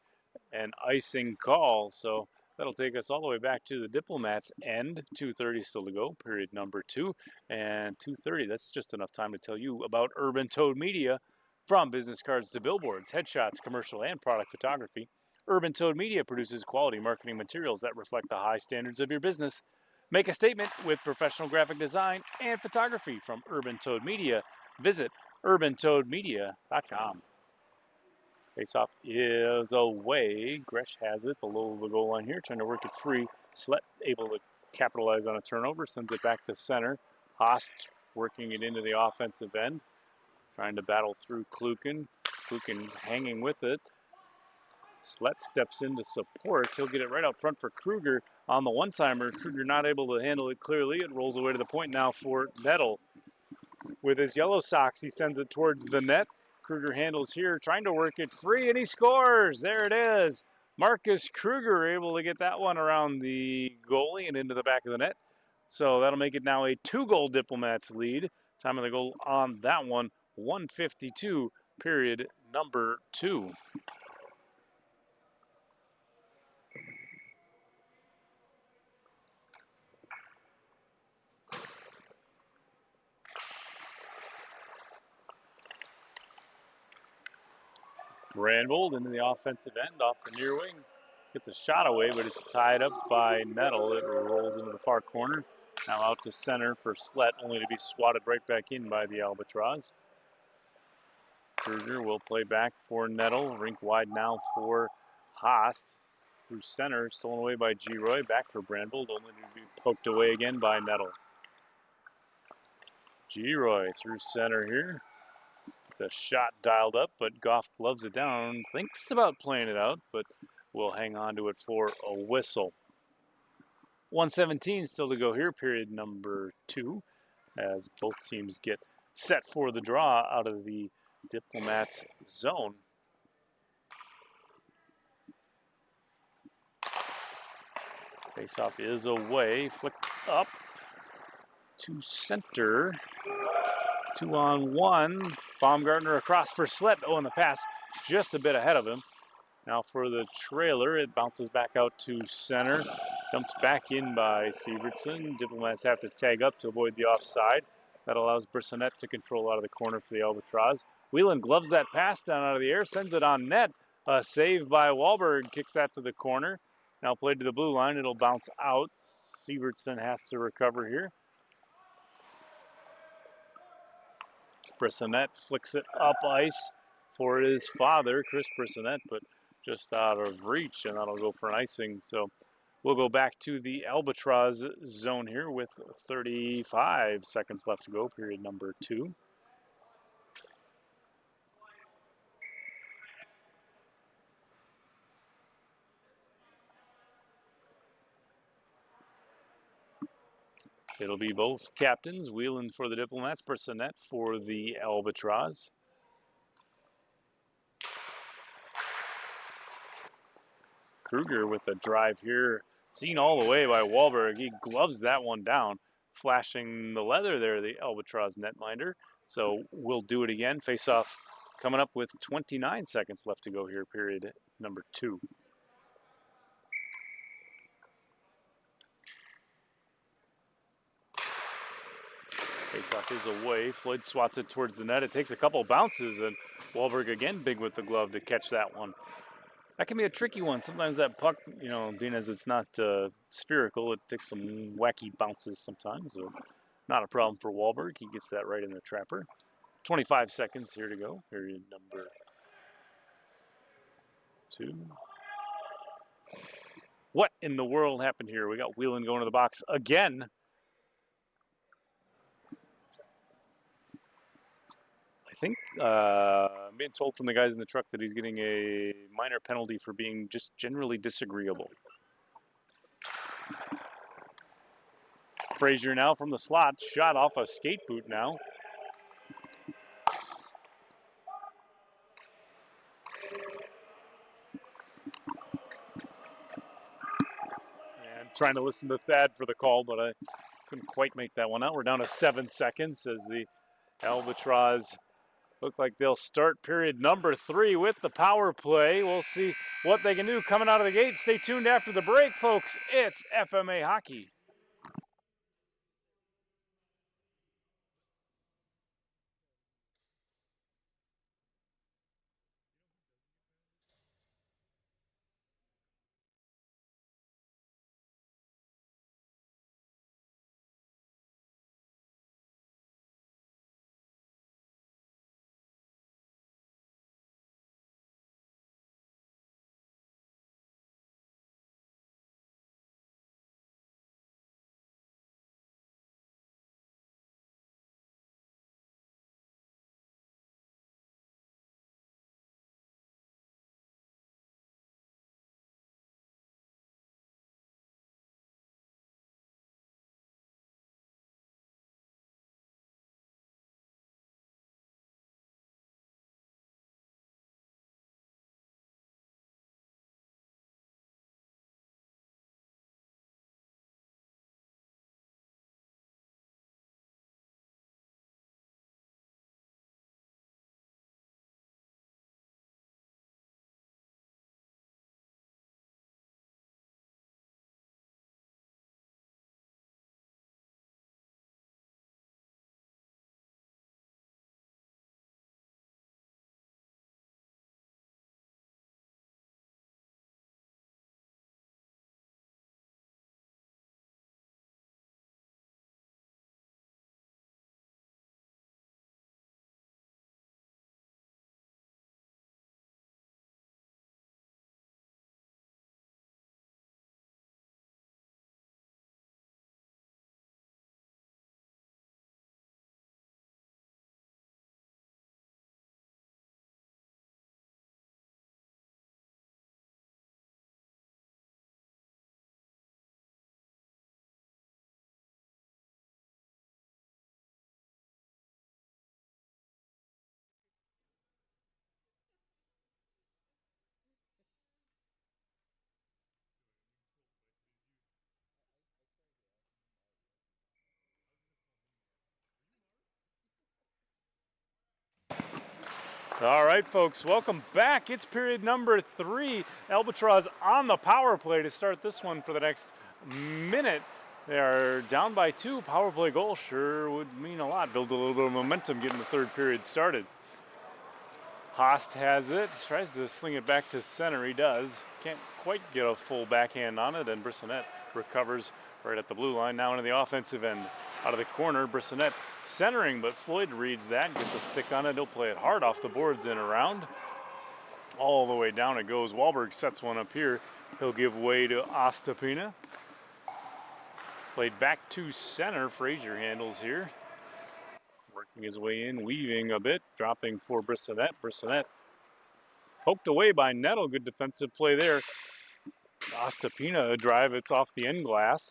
an icing call. So That'll take us all the way back to the Diplomats end. 2:30 still to go, period number 2. And 2:30, that's just enough time to tell you about Urban Toad Media. From business cards to billboards, headshots, commercial, and product photography, Urban Toad Media produces quality marketing materials that reflect the high standards of your business. Make a statement with professional graphic design and photography from Urban Toad Media. Visit urbantoadmedia.com. Faceoff is away. Gresh has it below the goal line here, trying to work it free. Slett able to capitalize on a turnover, sends it back to center. Haast working it into the offensive end, trying to battle through Kluken. Kluken hanging with it. Slett steps in to support. He'll get it right out front for Kruger on the one-timer. Kruger not able to handle it clearly. It rolls away to the point now for Nettle. With his yellow socks, he sends it towards the net. Kruger handles here, trying to work it free, and he scores. There it is. Marcus Kruger able to get that one around the goalie and into the back of the net. So that'll make it now a 2-goal Diplomats lead. Time of the goal on that one, 1:52, period number 2. Brandvold into the offensive end off the near wing. Gets a shot away, but it's tied up by Nettle. It rolls into the far corner. Now out to center for Slett, only to be swatted right back in by the Albatross. Kruger will play back for Nettle. Rink wide now for Haast. Through center, stolen away by G-Roy. Back for Brandvold, only to be poked away again by Nettle. G-Roy through center here. It's a shot dialed up, but Goff gloves it down. Thinks about playing it out, but will hang on to it for a whistle. 1:17 still to go here, period number 2, as both teams get set for the draw out of the Diplomats zone. Faceoff is away, flicked up to center. 2-on-1. Baumgartner across for Slett. Oh, and the pass just a bit ahead of him. Now for the trailer, it bounces back out to center. Dumped back in by Sievertson. Diplomats have to tag up to avoid the offside. That allows Brissonette to control out of the corner for the Albatross. Whelan gloves that pass down out of the air, sends it on net. A save by Wahlberg, kicks that to the corner. Now played to the blue line, it'll bounce out. Sievertson has to recover here. Brissonette flicks it up ice for his father, Chris Brissonette, but just out of reach, and that'll go for an icing. So we'll go back to the Albatross zone here with 35 seconds left to go, period number 2. It'll be both captains, Whelan for the Diplomats, Brissonette for the Albatross. Kruger with a drive here, seen all the way by Wahlberg. He gloves that one down, flashing the leather there, the Albatross netminder. So we'll do it again. Face-off coming up with 29 seconds left to go here, period number 2. Faceoff is away. Floyd swats it towards the net. It takes a couple bounces, and Wahlberg again big with the glove to catch that one. That can be a tricky one. Sometimes that puck, you know, being as it's not spherical, it takes some wacky bounces sometimes. So not a problem for Wahlberg. He gets that right in the trapper. 25 seconds here to go. Period number 2. What in the world happened here? We got Whelan going to the box again. I think I'm being told from the guys in the truck that he's getting a minor penalty for being just generally disagreeable. Frazier now from the slot, shot off a skate boot now. And trying to listen to Thad for the call, but I couldn't quite make that one out. We're down to 7 seconds as the Albatross Look like they'll start period number 3 with the power play. We'll see what they can do coming out of the gate. Stay tuned after the break, folks. It's FMA Hockey. All right, folks, welcome back. It's period number 3. Albatross on the power play to start this one for the next minute. They are down by 2. Power play goal sure would mean a lot. Build a little bit of momentum getting the third period started. Haast has it, tries to sling it back to center. He does. Can't quite get a full backhand on it, and Brissonette recovers right at the blue line. Now into the offensive end. Out of the corner, Brissonette centering, but Floyd reads that, gets a stick on it. He'll play it hard off the boards and around. All the way down it goes. Wahlberg sets one up here. He'll give way to Ostapina. Played back to center. Frazier handles here. Working his way in, weaving a bit, dropping for Brissonette. Brissonette poked away by Nettle. Good defensive play there. Ostapina a drive. It's off the end glass.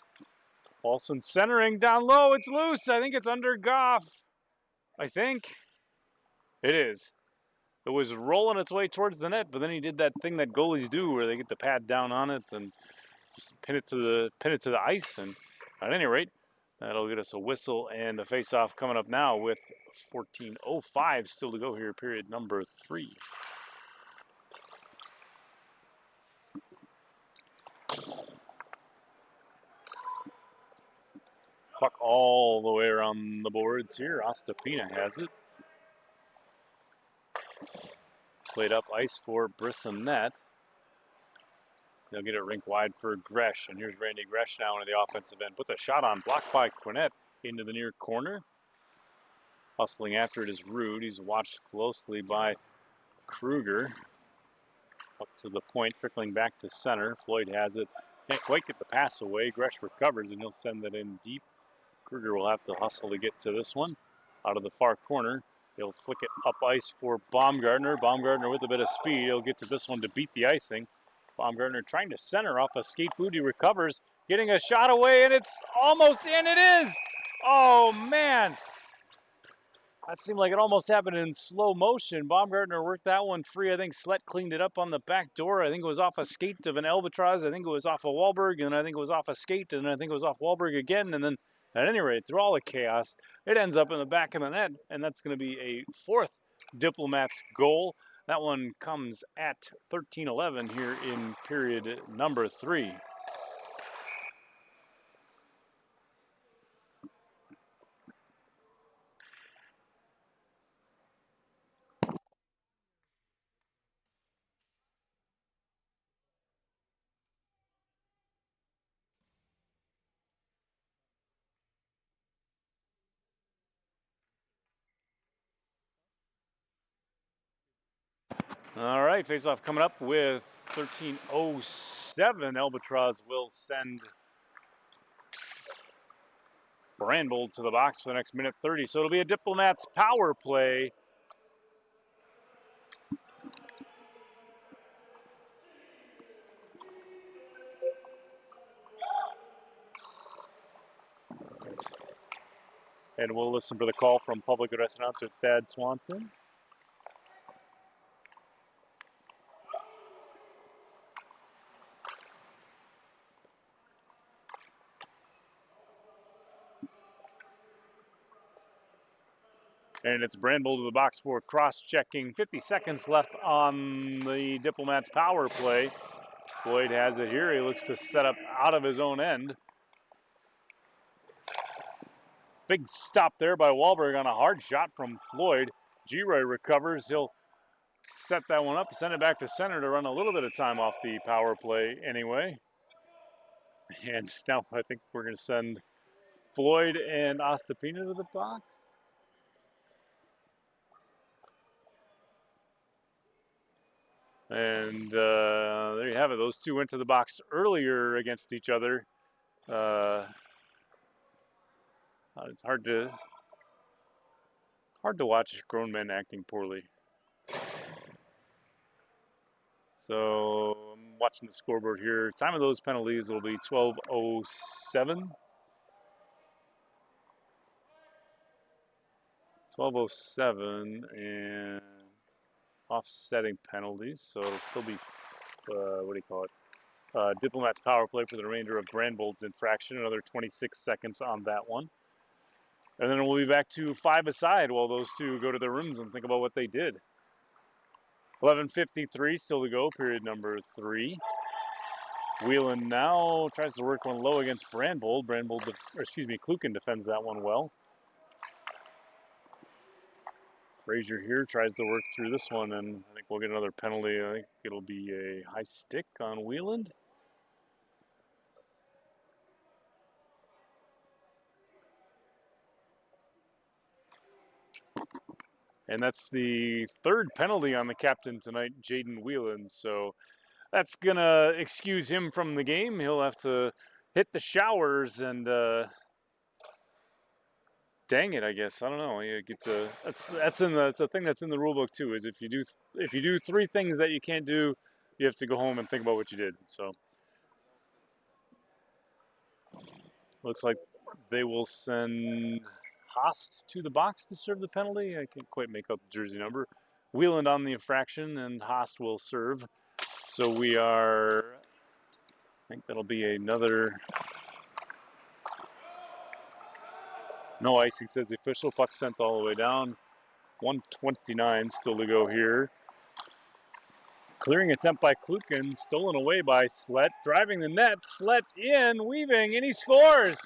Paulson centering down low. It's loose. I think it's under Goff. I think it is. It was rolling its way towards the net, but then he did that thing that goalies do where they get the pad down on it and just pin it to the ice. And at any rate, that'll get us a whistle and a face-off coming up now with 14:05 still to go here, period number 3. Puck all the way around the boards here. Ostapina has it. Played up ice for Brissonette. They'll get it rink wide for Gresh, and here's Randy Gresh now into the offensive end. Puts a shot on, blocked by Cornette into the near corner. Hustling after it is Rude. He's watched closely by Kruger. Up to the point, trickling back to center. Floyd has it. Can't quite get the pass away. Gresh recovers, and he'll send it in deep. Kruger will have to hustle to get to this one. Out of the far corner, he'll flick it up ice for Baumgartner. Baumgartner with a bit of speed. He'll get to this one to beat the icing. Baumgartner trying to center off a skate boot. He recovers, getting a shot away, and it's almost in. It is! Oh, man! That seemed like it almost happened in slow motion. Baumgartner worked that one free. I think Slett cleaned it up on the back door. I think it was off a skate of an Albatross. I think it was off of Wahlberg, and I think it was off a skate, and I think it was off Wahlberg again. And then, at any rate, through all the chaos, it ends up in the back of the net, and that's going to be a 4th Diplomats goal. That one comes at 13-11 here in period number 3. All right, face-off coming up with 13:07. Albatross will send Brandbold to the box for the next minute 30. So it'll be a Diplomats power play. And we'll listen for the call from public address announcer Thad Swanson. And it's Brandbold to the box for cross-checking. 50 seconds left on the Diplomats power play. Floyd has it here. He looks to set up out of his own end. Big stop there by Wahlberg on a hard shot from Floyd. G-Roy recovers. He'll set that one up, send it back to center to run a little bit of time off the power play anyway. And now I think we're going to send Floyd and Ostapina to the box. And there you have it. Those two went to the box earlier against each other. It's hard to watch grown men acting poorly. So I'm watching the scoreboard here. Time of those penalties will be 12:07. 12:07 and offsetting penalties. So it'll still be, what do you call it? Diplomats power play for the remainder of Brandbold's infraction. Another 26 seconds on that one. And then we'll be back to 5-a-side while those two go to their rooms and think about what they did. 11:53 still to go, period number 3. Whelan now tries to work one low against Brandbold. Kluken defends that one well. Frazier here tries to work through this one, and I think we'll get another penalty. I think it'll be a high stick on Whelan. And that's the third penalty on the captain tonight, Jaden Whelan. So that's going to excuse him from the game. He'll have to hit the showers and dang it, I guess. I don't know. You get to, that's a thing that's in the rule book too, is if you do 3 things that you can't do, you have to go home and think about what you did. So looks like they will send Haast to the box to serve the penalty. I can't quite make out the jersey number. Whelan on the infraction, and Haast will serve. So we are, I think that'll be another, no icing, says the official. Puck sent all the way down. 1:29 still to go here. Clearing attempt by Kluken, stolen away by Slett, driving the net, Slett in, weaving, and he scores!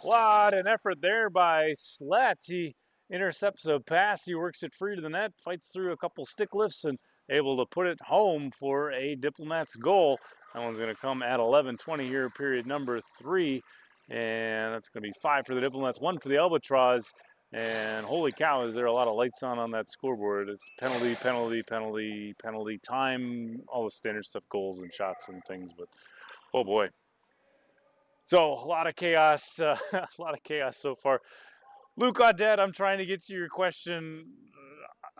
What an effort there by Slett. He intercepts a pass, he works it free to the net, fights through a couple stick lifts, and able to put it home for a Diplomats goal. That one's going to come at 11:20 here, period number 3. And that's going to be 5 for the Diplomats, 1 for the Albatross. And holy cow, is there a lot of lights on that scoreboard. It's penalty, penalty, penalty, penalty, time, all the standard stuff, goals and shots and things. But, oh boy. So, a lot of chaos, so far. Luke Audette, I'm trying to get to your question.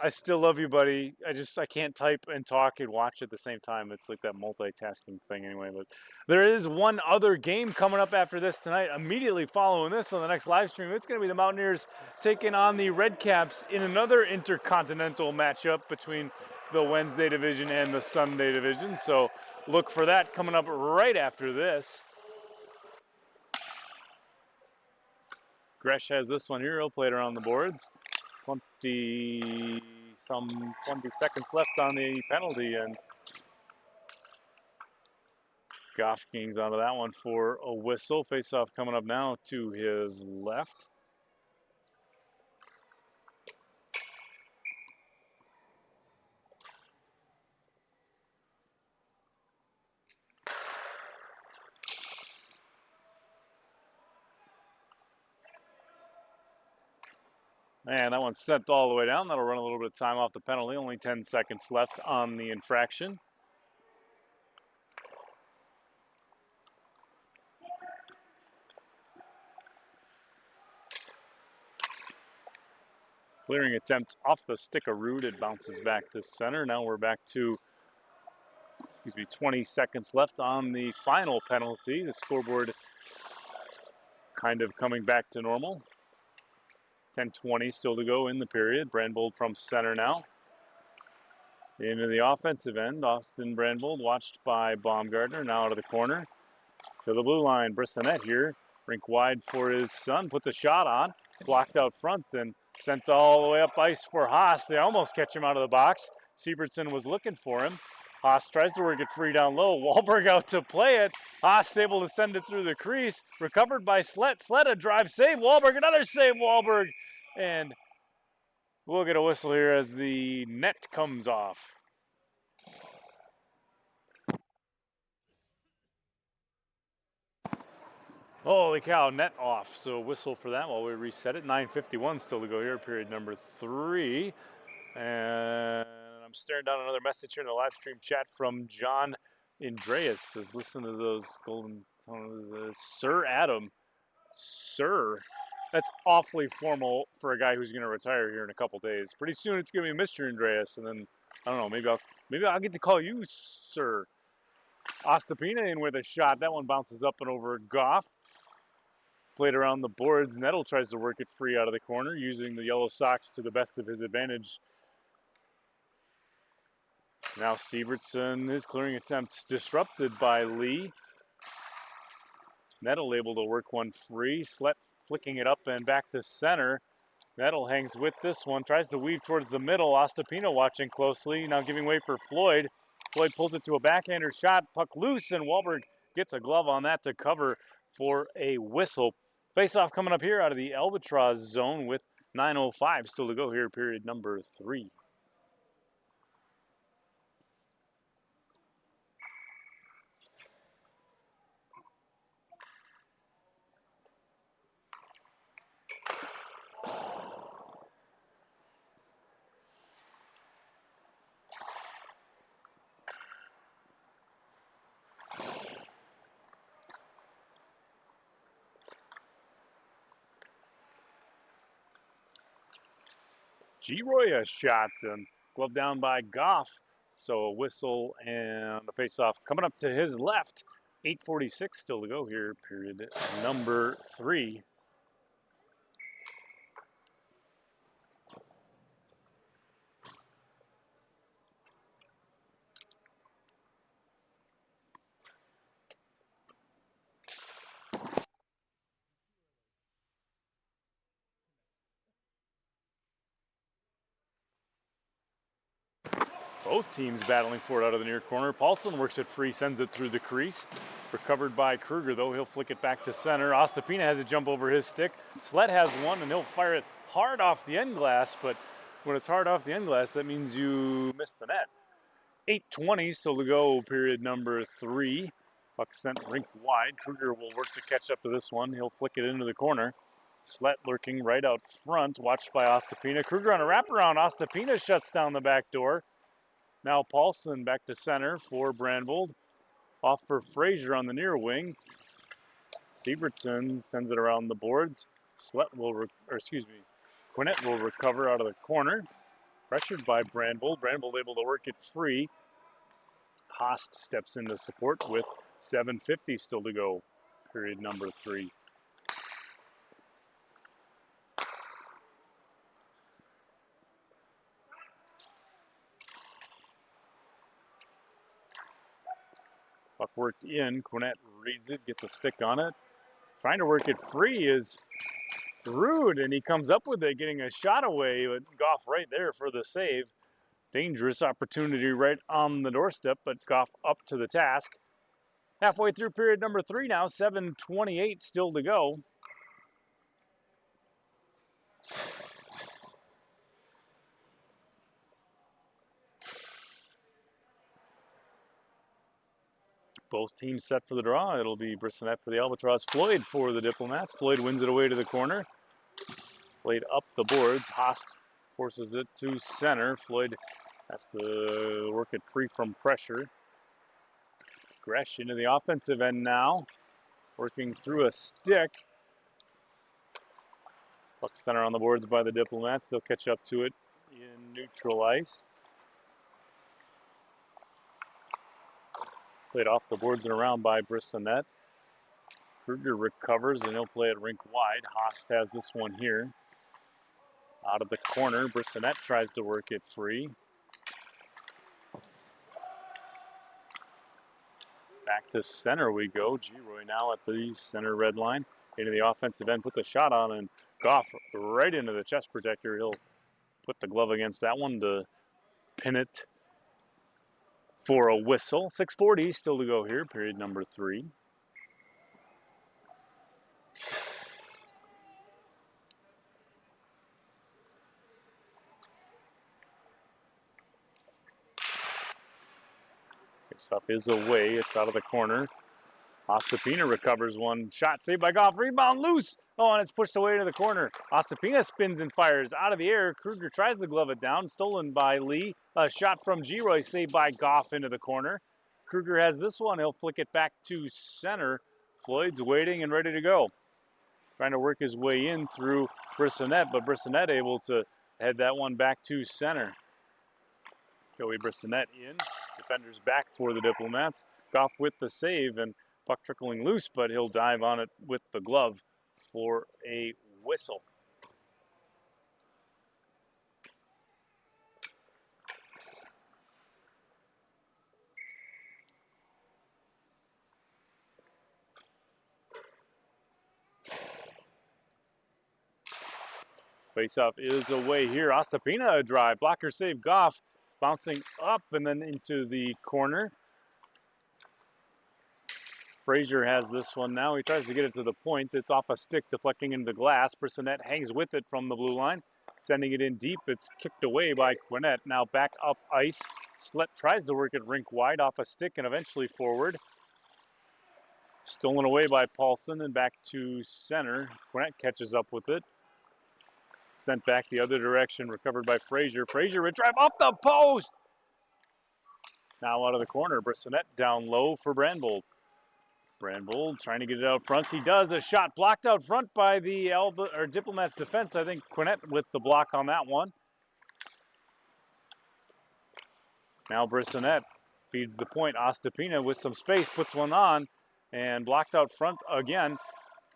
I still love you, buddy. I can't type and talk and watch at the same time. It's like that multitasking thing anyway. But there is one other game coming up after this tonight. Immediately following this on the next live stream, it's going to be the Mountaineers taking on the Red Caps in another intercontinental matchup between the Wednesday division and the Sunday division. So look for that coming up right after this. Gresh has this one here. He'll play it around the boards. 26 some 20 seconds left on the penalty, and Goff Kings onto that one for a whistle. Face-off coming up now to his left. And that one's sent all the way down. That'll run a little bit of time off the penalty. Only 10 seconds left on the infraction. Clearing attempt off the stick of root. It bounces back to center. Now we're back to, 20 seconds left on the final penalty. The scoreboard kind of coming back to normal. 10:20 still to go in the period. Brandbold from center now. Into the offensive end. Austin Brandbold watched by Baumgartner. Now out of the corner to the blue line. Brissonette here. Rink wide for his son. Puts a shot on. Blocked out front and sent all the way up ice for Haas. They almost catch him out of the box. Sievertson was looking for him. Haas tries to work it free down low. Wahlberg out to play it. Haas able to send it through the crease. Recovered by Slett. Slett a drive save. Wahlberg another save. Wahlberg. And we'll get a whistle here as the net comes off. Holy cow, net off. So whistle for that while we reset it. 9:51 still to go here, period number 3. And I'm staring down another message here in the live stream chat from John Andreas. Says, listen to those golden tones. Sir Adam. Sir. That's awfully formal for a guy who's going to retire here in a couple days. Pretty soon it's going to be Mr. Andreas, and then I don't know. Maybe I'll get to call you Sir. Ostapina in with a shot. That one bounces up and over Goff. Played around the boards. Nettle tries to work it free out of the corner, using the yellow socks to the best of his advantage. Now Sievertson, his clearing attempt disrupted by Lee. Nettle able to work one free. Slett flicking it up and back to center. Nettle hangs with this one. Tries to weave towards the middle. Ostapino watching closely. Now giving way for Floyd. Floyd pulls it to a backhander shot. Puck loose, and Wahlberg gets a glove on that to cover for a whistle. Face-off coming up here out of the Albatross zone with 9:05 still to go here, period number 3. G-Roy a shot and glove down by Goff. So a whistle and the face-off coming up to his left. 8:46 still to go here, period number 3. Both teams battling for it out of the near corner. Paulson works it free, sends it through the crease. Recovered by Kruger, though. He'll flick it back to center. Ostapina has a jump over his stick. Slett has one, and he'll fire it hard off the end glass. But when it's hard off the end glass, that means you missed the net. 8:20 still to go, period number 3. Puck sent rink wide. Kruger will work to catch up to this one. He'll flick it into the corner. Slett lurking right out front, watched by Ostapina. Kruger on a wraparound. Ostapina shuts down the back door. Now Paulson back to center for Brandbold. Off for Frazier on the near wing. Sievertson sends it around the boards. Quinnett will recover out of the corner. Pressured by Brandbold. Brandbold able to work it free. Haast steps into support with 7:50 still to go. Period number 3. Puck worked in. Quinnett reads it, gets a stick on it. Trying to work it free is Rude, and he comes up with it, getting a shot away, but Goff right there for the save. Dangerous opportunity right on the doorstep, but Goff up to the task. Halfway through period number 3 now, 7:28 still to go. Both teams set for the draw. It'll be Brissonette for the Albatross, Floyd for the Diplomats. Floyd wins it away to the corner. Played up the boards. Haast forces it to center. Floyd has to work it free from pressure. Gresh into the offensive end now. Working through a stick. Puck center on the boards by the Diplomats. They'll catch up to it in neutral ice. Played off the boards and around by Brissonette. Kruger recovers and he'll play it rink wide. Haast has this one here. Out of the corner, Brissonette tries to work it free. Back to center we go. Giroy now at the center red line. Into the offensive end, puts a shot on, and Goff right into the chest protector. He'll put the glove against that one to pin it for a whistle. 6:40 still to go here, period number 3. Stuff is away. It's out of the corner. Ostapina recovers one. Shot saved by Goff. Rebound loose. Oh, and it's pushed away to the corner. Ostapina spins and fires out of the air. Kruger tries to glove it down. Stolen by Lee. A shot from Giroy saved by Goff into the corner. Kruger has this one. He'll flick it back to center. Floyd's waiting and ready to go. Trying to work his way in through Brissonette, but Brissonette able to head that one back to center. Joey Brissonette in. Defenders back for the Diplomats. Goff with the save and puck trickling loose, but he'll dive on it with the glove for a whistle. Faceoff is away here. Ostapina a drive. Blocker save. Goff bouncing up and then into the corner. Frazier has this one now. He tries to get it to the point. It's off a stick, deflecting into the glass. Brissonette hangs with it from the blue line. Sending it in deep. It's kicked away by Quinnett. Now back up ice. Slett tries to work it rink wide off a stick and eventually forward. Stolen away by Paulson and back to center. Quinnett catches up with it. Sent back the other direction, recovered by Frazier. Frazier would drive off the post. Now out of the corner, Brissonette down low for Brandvold. Brandvold trying to get it out front. He does. A shot blocked out front by the Diplomats defense. I think Quinnett with the block on that one. Now Brissonette feeds the point. Ostapina with some space puts one on and blocked out front again.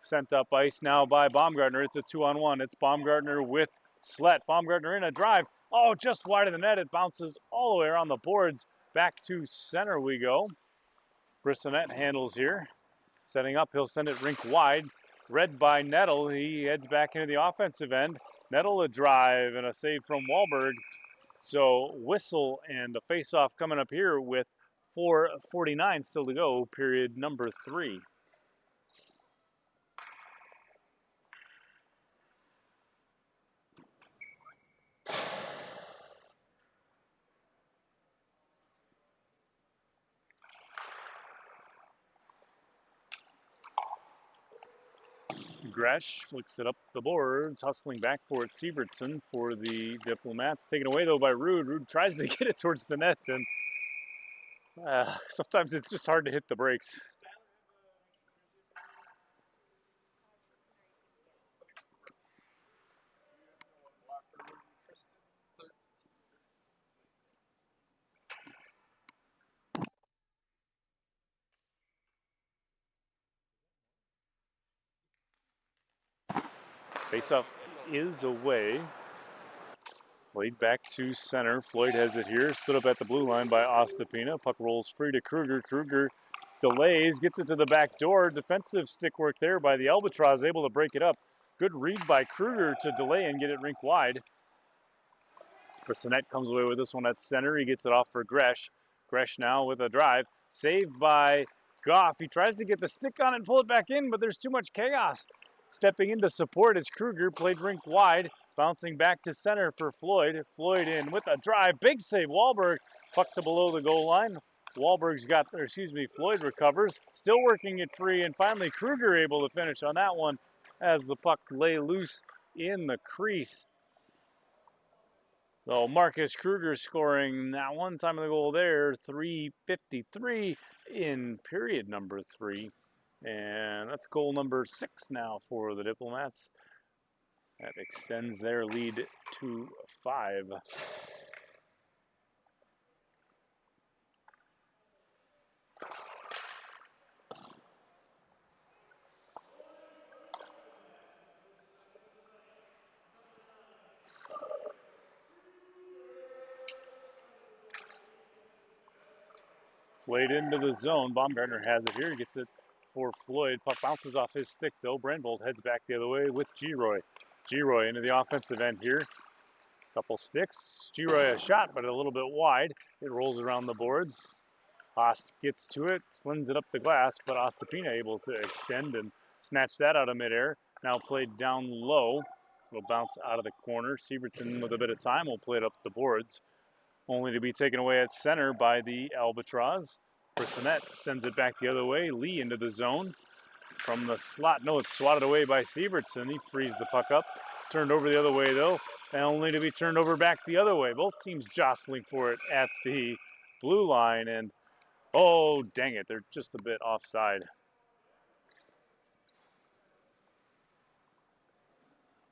Sent up ice now by Baumgartner. It's a 2-on-1. It's Baumgartner with Slett. Baumgartner in a drive. Oh, just wide of the net. It bounces all the way around the boards. Back to center we go. Brissonette handles here. Setting up, he'll send it rink wide. Read by Nettle. He heads back into the offensive end. Nettle a drive and a save from Wahlberg. So whistle and a face-off coming up here with 4:49 still to go, period number 3. Gresh flicks it up the boards, hustling back for it. Sievertson for the Diplomats. Taken away, though, by Rude. Rude tries to get it towards the net, and sometimes it's just hard to hit the brakes. Faceoff is away. Played back to center. Floyd has it here. Stood up at the blue line by Ostapina. Puck rolls free to Kruger. Kruger delays, gets it to the back door. Defensive stick work there by the Albatross, able to break it up. Good read by Kruger to delay and get it rink wide. Bissonette comes away with this one at center. He gets it off for Gresh. Gresh now with a drive. Saved by Goff. He tries to get the stick on it and pull it back in, but there's too much chaos. Stepping in to support is Kruger. Played rink wide. Bouncing back to center for Floyd. Floyd in with a drive. Big save. Wahlberg puck to below the goal line. Floyd recovers. Still working it free, and finally Kruger able to finish on that one as the puck lay loose in the crease. So Marcus Kruger scoring that one time of the goal there, 3:53 in period number 3. And that's goal number 6 now for the Diplomats. That extends their lead to 5. Played into the zone. Baumgartner has it here. He gets it for Floyd. Puck bounces off his stick, though. Brandvold heads back the other way with Giroy. Giroy into the offensive end here. Couple sticks. Giroy a shot, but a little bit wide. It rolls around the boards. Ost gets to it, slings it up the glass, but Ostapina able to extend and snatch that out of midair. Now played down low. It'll bounce out of the corner. Siebertson with a bit of time will play it up the boards, only to be taken away at center by the Albatross. Bissonette sends it back the other way. Lee into the zone from the slot. No, it's swatted away by Siebertson. He frees the puck up. Turned over the other way, though, and only to be turned over back the other way. Both teams jostling for it at the blue line, and oh, dang it, they're just a bit offside.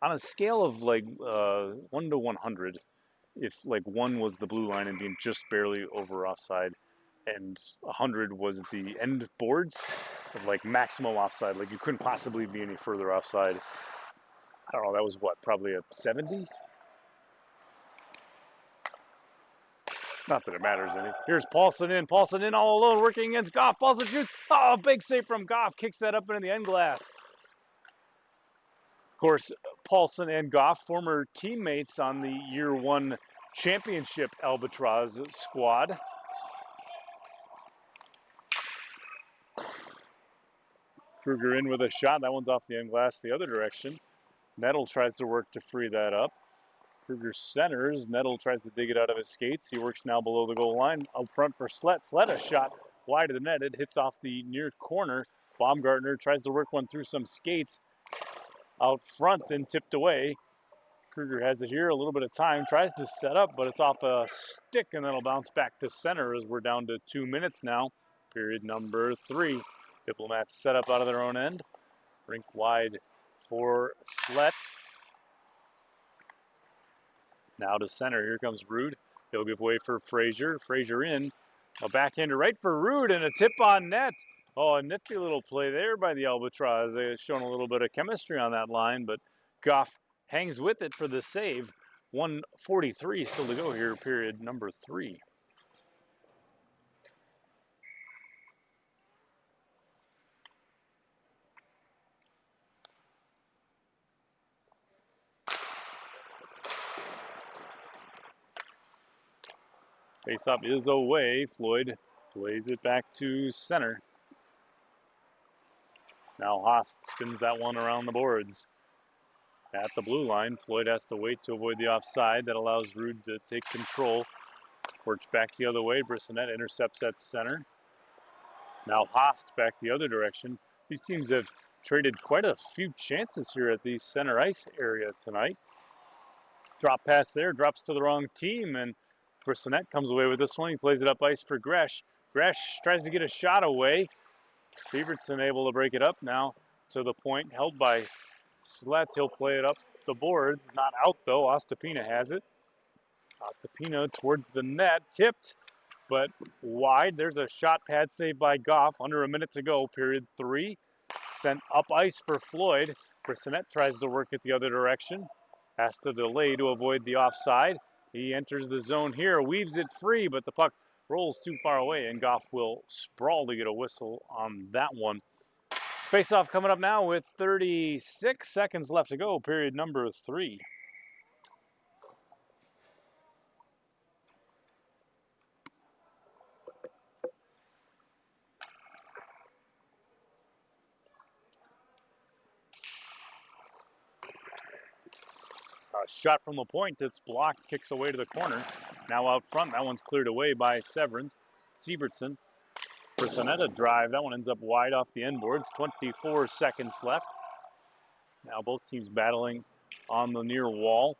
On a scale of like 1 to 100, if like 1 was the blue line and being just barely over offside, and 100 was the end boards of like maximum offside, like you couldn't possibly be any further offside. I don't know, that was what, probably a 70? Not that it matters any. Here's Paulson in all alone, working against Goff. Paulson shoots. Oh, big save from Goff. Kicks that up into the end glass. Of course, Paulson and Goff, former teammates on the Year 1 championship Albatross squad. Kruger in with a shot. That one's off the end glass the other direction. Nettle tries to work to free that up. Kruger centers. Nettle tries to dig it out of his skates. He works now below the goal line. Up front for Slett. Slett a shot wide of the net. It hits off the near corner. Baumgartner tries to work one through some skates out front and tipped away. Kruger has it here. A little bit of time. Tries to set up, but it's off a stick, and then it'll bounce back to center as we're down to 2 minutes now. Period number 3. Diplomats set up out of their own end. Rink wide for Slett. Now to center. Here comes Rude. He'll give way for Frazier. Frazier in. A backhander right for Rude and a tip on net. Oh, a nifty little play there by the Albatross. They've shown a little bit of chemistry on that line, but Goff hangs with it for the save. 1:43 still to go here, period number 3. Face-off is away. Floyd plays it back to center. Now Haas spins that one around the boards. At the blue line, Floyd has to wait to avoid the offside. That allows Rude to take control. Works back the other way. Bissonette intercepts at center. Now Haas back the other direction. These teams have traded quite a few chances here at the center ice area tonight. Drop pass there, drops to the wrong team, and Bissonette comes away with this one. He plays it up ice for Gresh. Gresh tries to get a shot away. Siebertson able to break it up now to the point, held by Slett. He'll play it up the boards. Not out, though. Ostapina has it. Ostapina towards the net. Tipped, but wide. There's a shot pad save by Goff. Under a minute to go, period 3. Sent up ice for Floyd. Bissonette tries to work it the other direction. Has to delay to avoid the offside. He enters the zone here, weaves it free, but the puck rolls too far away, and Goff will sprawl to get a whistle on that one. Face-off coming up now with 36 seconds left to go, period number 3. A shot from the point, it's blocked, kicks away to the corner. Now out front, that one's cleared away by Sievertson. For Sonetta drive, that one ends up wide off the end boards. 24 seconds left. Now both teams battling on the near wall.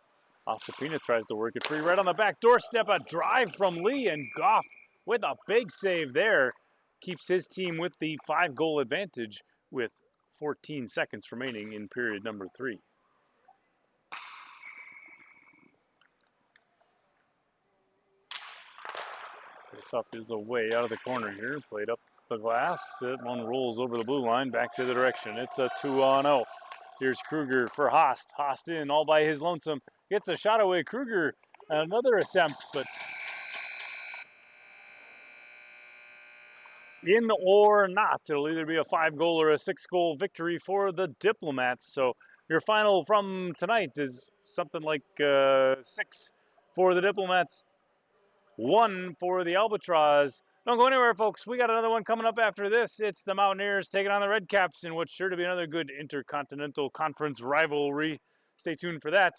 Ostapina tries to work it free right on the back doorstep. A drive from Lee, and Goff with a big save there keeps his team with the 5-goal advantage with 14 seconds remaining in period number 3. Face-off is away out of the corner here. Played up the glass. That one rolls over the blue line back to the direction. It's a 2-on-0. Here's Kruger for Haast. Haast in all by his lonesome. Gets a shot away. Kruger, another attempt, but in or not. It'll either be a 5-goal or a 6-goal victory for the Diplomats. So your final from tonight is something like 6 for the Diplomats, 1 for the Albatross. Don't go anywhere, folks. We got another one coming up after this. It's the Mountaineers taking on the Redcaps in what's sure to be another good Intercontinental Conference rivalry. Stay tuned for that.